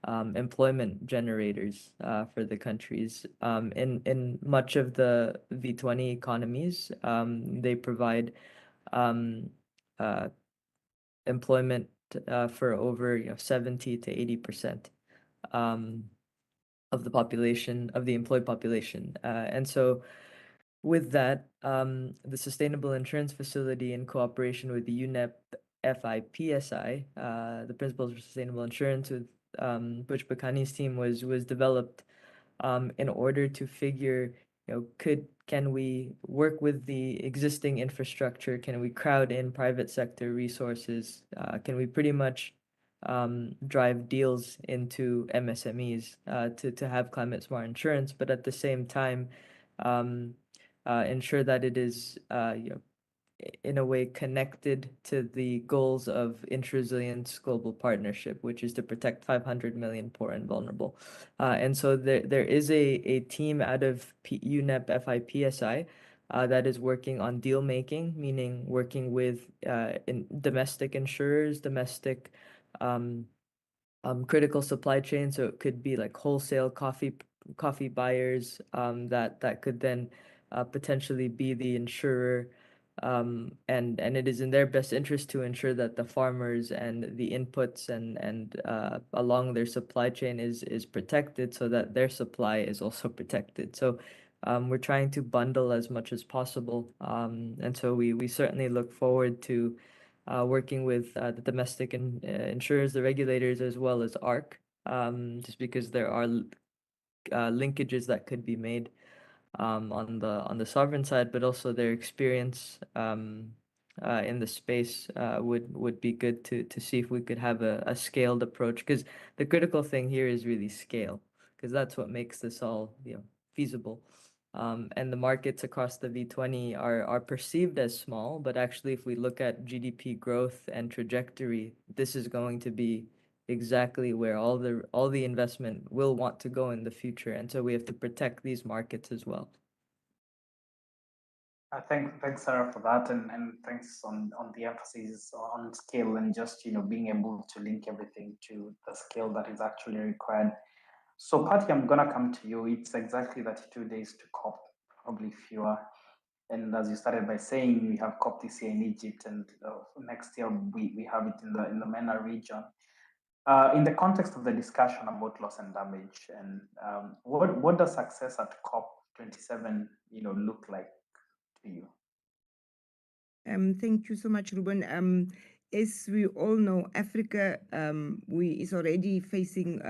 employment generators for the countries. In much of the V20 economies, they provide employment for over 70 to 80% of the population, of the employed population. And so with that, the Sustainable Insurance Facility, in cooperation with the UNEP FIPSI, the Principles for Sustainable Insurance, with Butch Bakani's team, was developed in order to figure, can we work with the existing infrastructure? Can we crowd in private sector resources? Can we pretty much drive deals into MSMEs to have climate smart insurance, but at the same time ensure that it is in a way connected to the goals of Inter-Resilience Global Partnership, which is to protect 500 million poor and vulnerable. And so there is a team out of UNEP FIPSI that is working on deal making, meaning working with domestic insurers, domestic um, critical supply chain. So it could be like wholesale coffee buyers that could then potentially be the insurer. And it is in their best interest to ensure that the farmers and the inputs and along their supply chain is protected, so that their supply is also protected. So we're trying to bundle as much as possible, and so we certainly look forward to working with the domestic insurers, the regulators, as well as ARC, just because there are linkages that could be made on the sovereign side, but also their experience in the space would be good to see if we could have a scaled approach, because the critical thing here is really scale, because that's what makes this all feasible. And the markets across the V20 are perceived as small, but actually, if we look at GDP growth and trajectory, this is going to be exactly where all the investment will want to go in the future, and so we have to protect these markets as well. Thanks, Sarah, for that, and thanks on the emphasis on scale and just being able to link everything to the scale that is actually required. So, Patty, I'm gonna come to you. It's exactly 32 days to COP, probably fewer. And as you started by saying, we have COP this year in Egypt, and next year we have it in the MENA region. In the context of the discussion about loss and damage, and what does success at COP27 look like to you? Thank you so much, Ruben. As we all know, Africa is already facing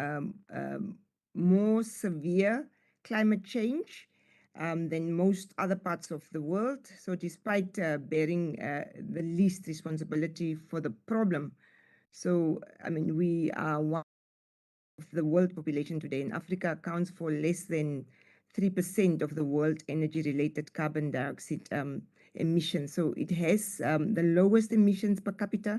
more severe climate change than most other parts of the world. So despite bearing the least responsibility for the problem, so I mean, we are one of the world population today, and Africa accounts for less than 3% of the world energy-related carbon dioxide emissions. So it has the lowest emissions per capita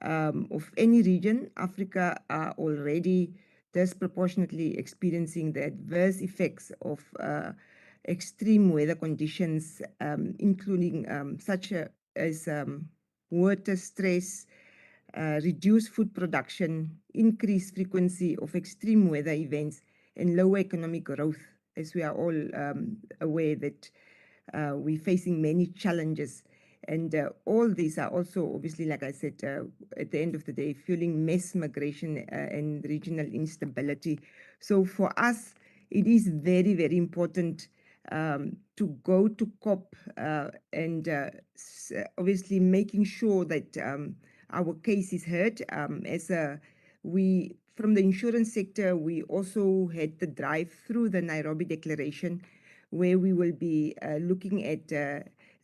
of any region. Africa are already disproportionately experiencing the adverse effects of extreme weather conditions, including such as water stress, reduced food production, increased frequency of extreme weather events, and lower economic growth, as we are all aware that we're facing many challenges. And all these are also, obviously, like I said, at the end of the day, fueling mass migration and regional instability. So for us, it is very, very important to go to COP and obviously making sure that our case is heard. We from the insurance sector, we also had the drive through the Nairobi Declaration, where we will be looking at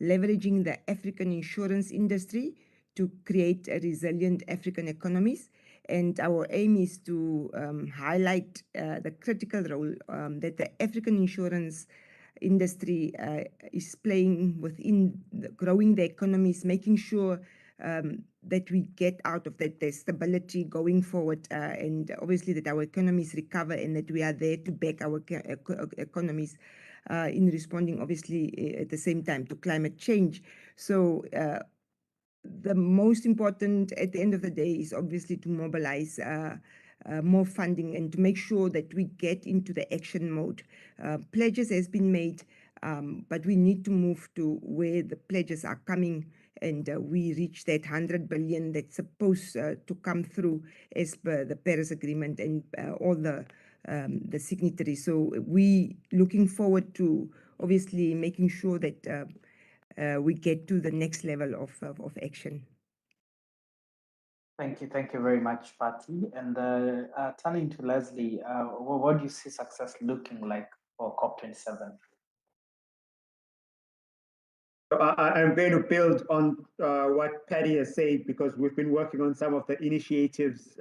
leveraging the African insurance industry to create a resilient African economies. And our aim is to highlight the critical role that the African insurance industry is playing within growing the economies, making sure that we get out of that stability going forward, and obviously that our economies recover and that we are there to back our economies in responding, obviously, at the same time to climate change. So the most important at the end of the day is obviously to mobilize more funding and to make sure that we get into the action mode. Pledges has been made, but we need to move to where the pledges are coming, and we reach that 100 billion that's supposed to come through as per the Paris Agreement and all the signatories. So we looking forward to obviously making sure that we get to the next level of action. Thank you very much, Patty. And turning to Leslie, what do you see success looking like for COP27? I'm going to build on what Patty has said, because we've been working on some of the initiatives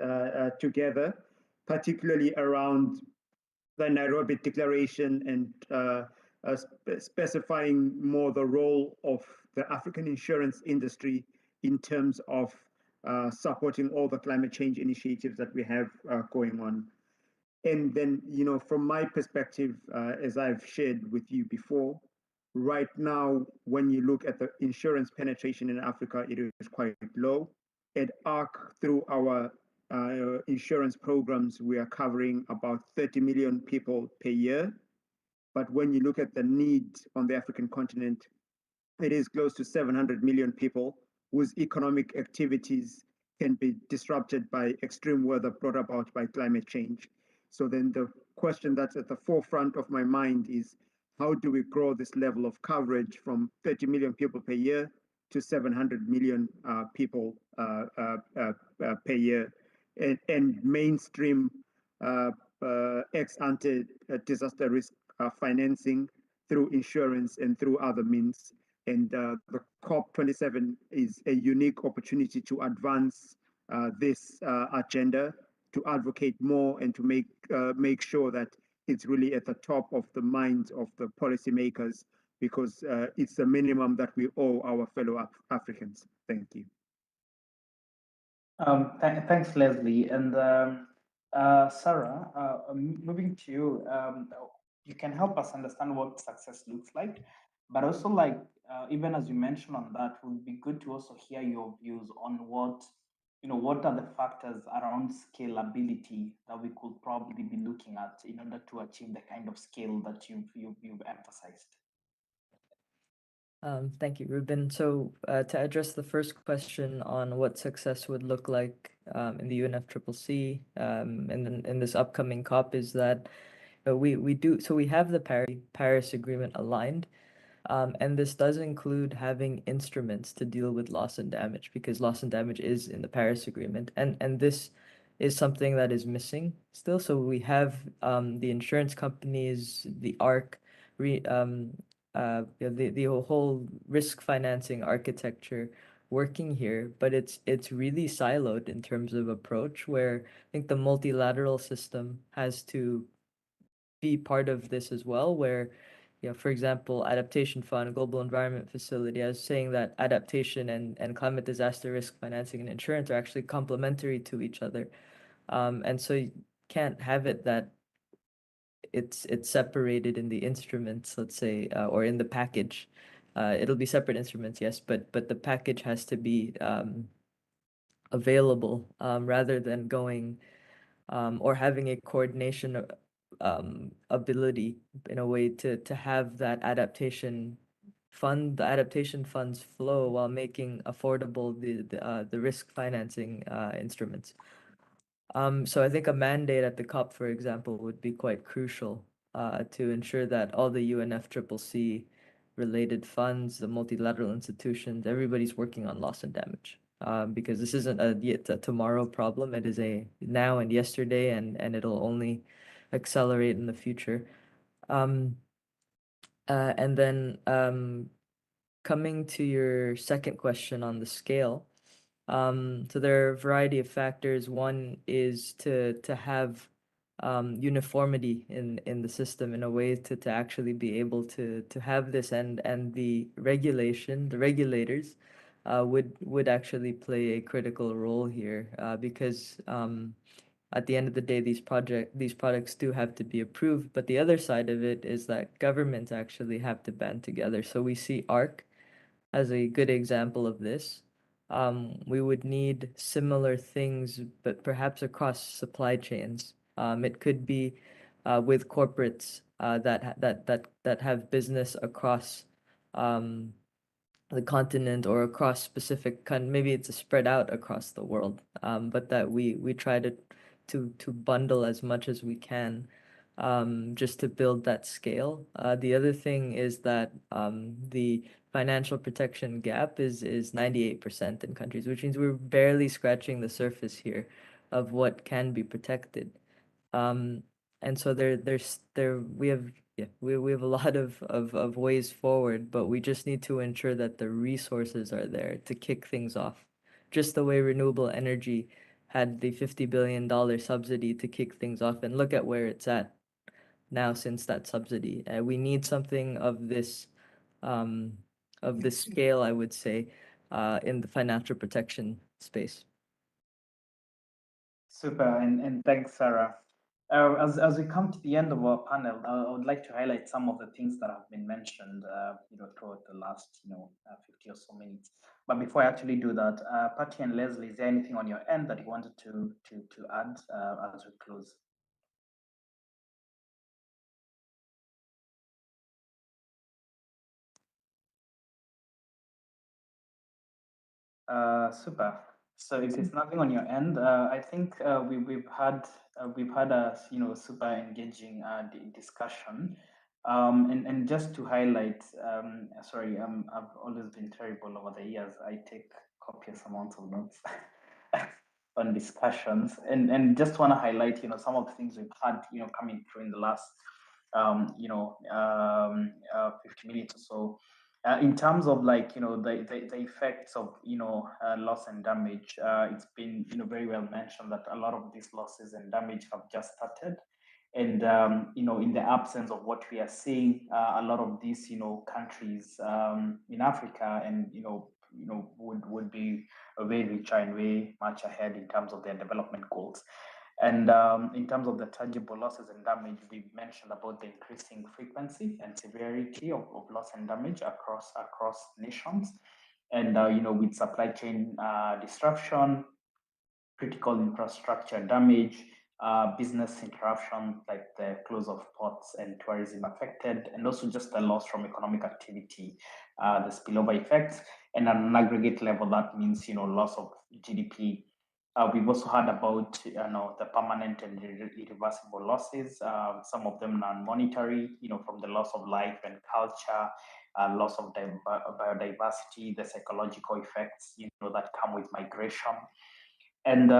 together, particularly around the Nairobi Declaration and specifying more the role of the African insurance industry in terms of supporting all the climate change initiatives that we have going on. And then, from my perspective, as I've shared with you before, right now, when you look at the insurance penetration in Africa, it is quite low. At ARC, through our insurance programs, we are covering about 30 million people per year. But when you look at the need on the African continent, it is close to 700 million people whose economic activities can be disrupted by extreme weather brought about by climate change. So then the question that's at the forefront of my mind is, how do we grow this level of coverage from 30 million people per year to 700 million people per year, and mainstream ex ante disaster risk financing through insurance and through other means. And the COP27 is a unique opportunity to advance this agenda, to advocate more, and to make sure that it's really at the top of the minds of the policymakers, because it's the minimum that we owe our fellow Africans. Thank you. Thanks, Leslie. And Sarah, moving to you, you can help us understand what success looks like, but also, like, even as you mentioned on that, it would be good to also hear your views on what are the factors around scalability that we could probably be looking at in order to achieve the kind of scale that you've emphasized. Thank you, Ruben. So to address the first question on what success would look like in the UNFCCC in this upcoming COP is that we have the Paris Agreement aligned, and this does include having instruments to deal with loss and damage, because loss and damage is in the Paris Agreement, and this is something that is missing still. So we have the insurance companies, the ARC, the whole risk financing architecture working here, but it's really siloed in terms of approach, where I think the multilateral system has to be part of this as well, where, for example, Adaptation Fund, Global Environment Facility, I was saying that adaptation and climate disaster risk financing and insurance are actually complementary to each other. And so you can't have it that it's separated in the instruments, let's say, or in the package. It'll be separate instruments, yes, but the package has to be available rather than going or having a coordination ability in a way to have that adaptation fund, the adaptation funds flow while making affordable the risk financing instruments. So I think a mandate at the COP, for example, would be quite crucial to ensure that all the UNFCCC related funds, the multilateral institutions, everybody's working on loss and damage. Because this isn't a tomorrow problem. It is a now and yesterday, and it'll only accelerate in the future. And then coming to your second question on the scale, so there are a variety of factors. One is to have uniformity in the system in a way to actually be able to have this, and the regulators would actually play a critical role here, because at the end of the day, these products do have to be approved. But the other side of it is that governments actually have to band together. So we see ARC as a good example of this. We would need similar things, but perhaps across supply chains. It could be with corporates that have business across the continent or across specific maybe it's spread out across the world, but that we try to bundle as much as we can, just to build that scale. The other thing is that the financial protection gap is 98% in countries, which means we're barely scratching the surface here of what can be protected. And so we have a lot of ways forward, but we just need to ensure that the resources are there to kick things off. Just the way renewable energy had the $50 billion subsidy to kick things off, and look at where it's at now since that subsidy. We need something of this scale, I would say, in the financial protection space. Super, and thanks, Sarah. As we come to the end of our panel, I would like to highlight some of the things that have been mentioned, throughout the last, 50 or so minutes. But before I actually do that, Patty and Leslie, is there anything on your end that you wanted to add as we close? Super. So if there's nothing on your end, I think we've had a super engaging discussion. And just to highlight, sorry, I've always been terrible over the years. I take copious amounts of notes on discussions, and just want to highlight, some of the things we've had, coming through in the last 50 minutes or so. In terms of the effects of loss and damage, it's been very well mentioned that a lot of these losses and damage have just started, and in the absence of what we are seeing, a lot of these countries in Africa and would be way richer and way much ahead in terms of their development goals. And in terms of the tangible losses and damage, we mentioned about the increasing frequency and severity of loss and damage across nations. And with supply chain disruption, critical infrastructure damage, business interruption like the close of ports and tourism affected, and also just the loss from economic activity, the spillover effects, and at an aggregate level, that means loss of GDP. We've also heard about the permanent and irreversible losses. Some of them non-monetary, from the loss of life and culture, loss of biodiversity, the psychological effects, that come with migration. And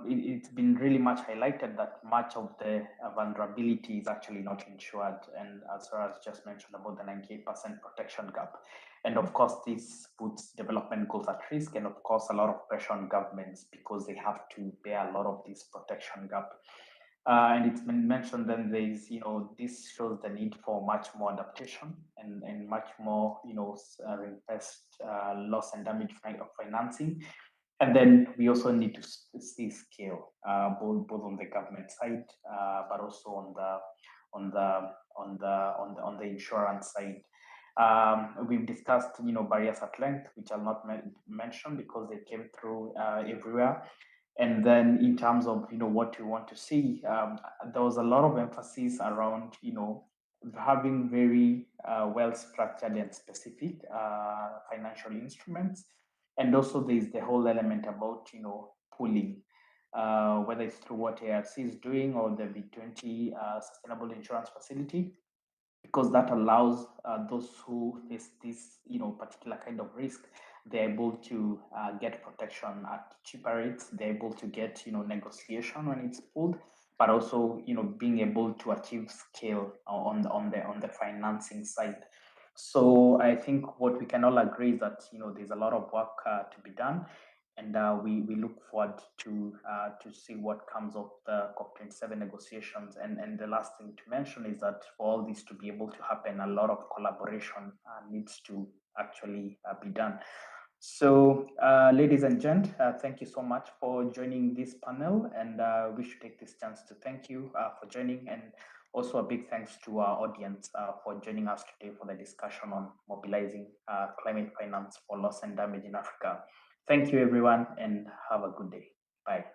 it's been really much highlighted that much of the vulnerability is actually not insured. And as far as just mentioned about the 98% protection gap. And of course, this puts development goals at risk, and of course, a lot of pressure on governments because they have to bear a lot of this protection gap. And it's been mentioned then there's, this shows the need for much more adaptation and much more, reinvest loss and damage financing. And then we also need to see scale, both on the government side, but also on the insurance side. We've discussed, barriers at length, which I'll not mention because they came through everywhere. And then in terms of, what we want to see, there was a lot of emphasis around, having very well-structured and specific financial instruments. And also there's the whole element about, pooling, whether it's through what ARC is doing or the B20 Sustainable Insurance Facility, because that allows those who face this, particular kind of risk, they're able to get protection at cheaper rates. They're able to get, negotiation when it's pooled, but also, being able to achieve scale on the financing side. So I think what we can all agree is that there's a lot of work to be done, and we look forward to see what comes of the COP27 negotiations. And the last thing to mention is that for all this to be able to happen, a lot of collaboration needs to actually be done. So, ladies and gents, thank you so much for joining this panel, and we should take this chance to thank you for joining, and also a big thanks to our audience for joining us today for the discussion on mobilizing climate finance for loss and damage in Africa. Thank you, everyone, and have a good day. Bye.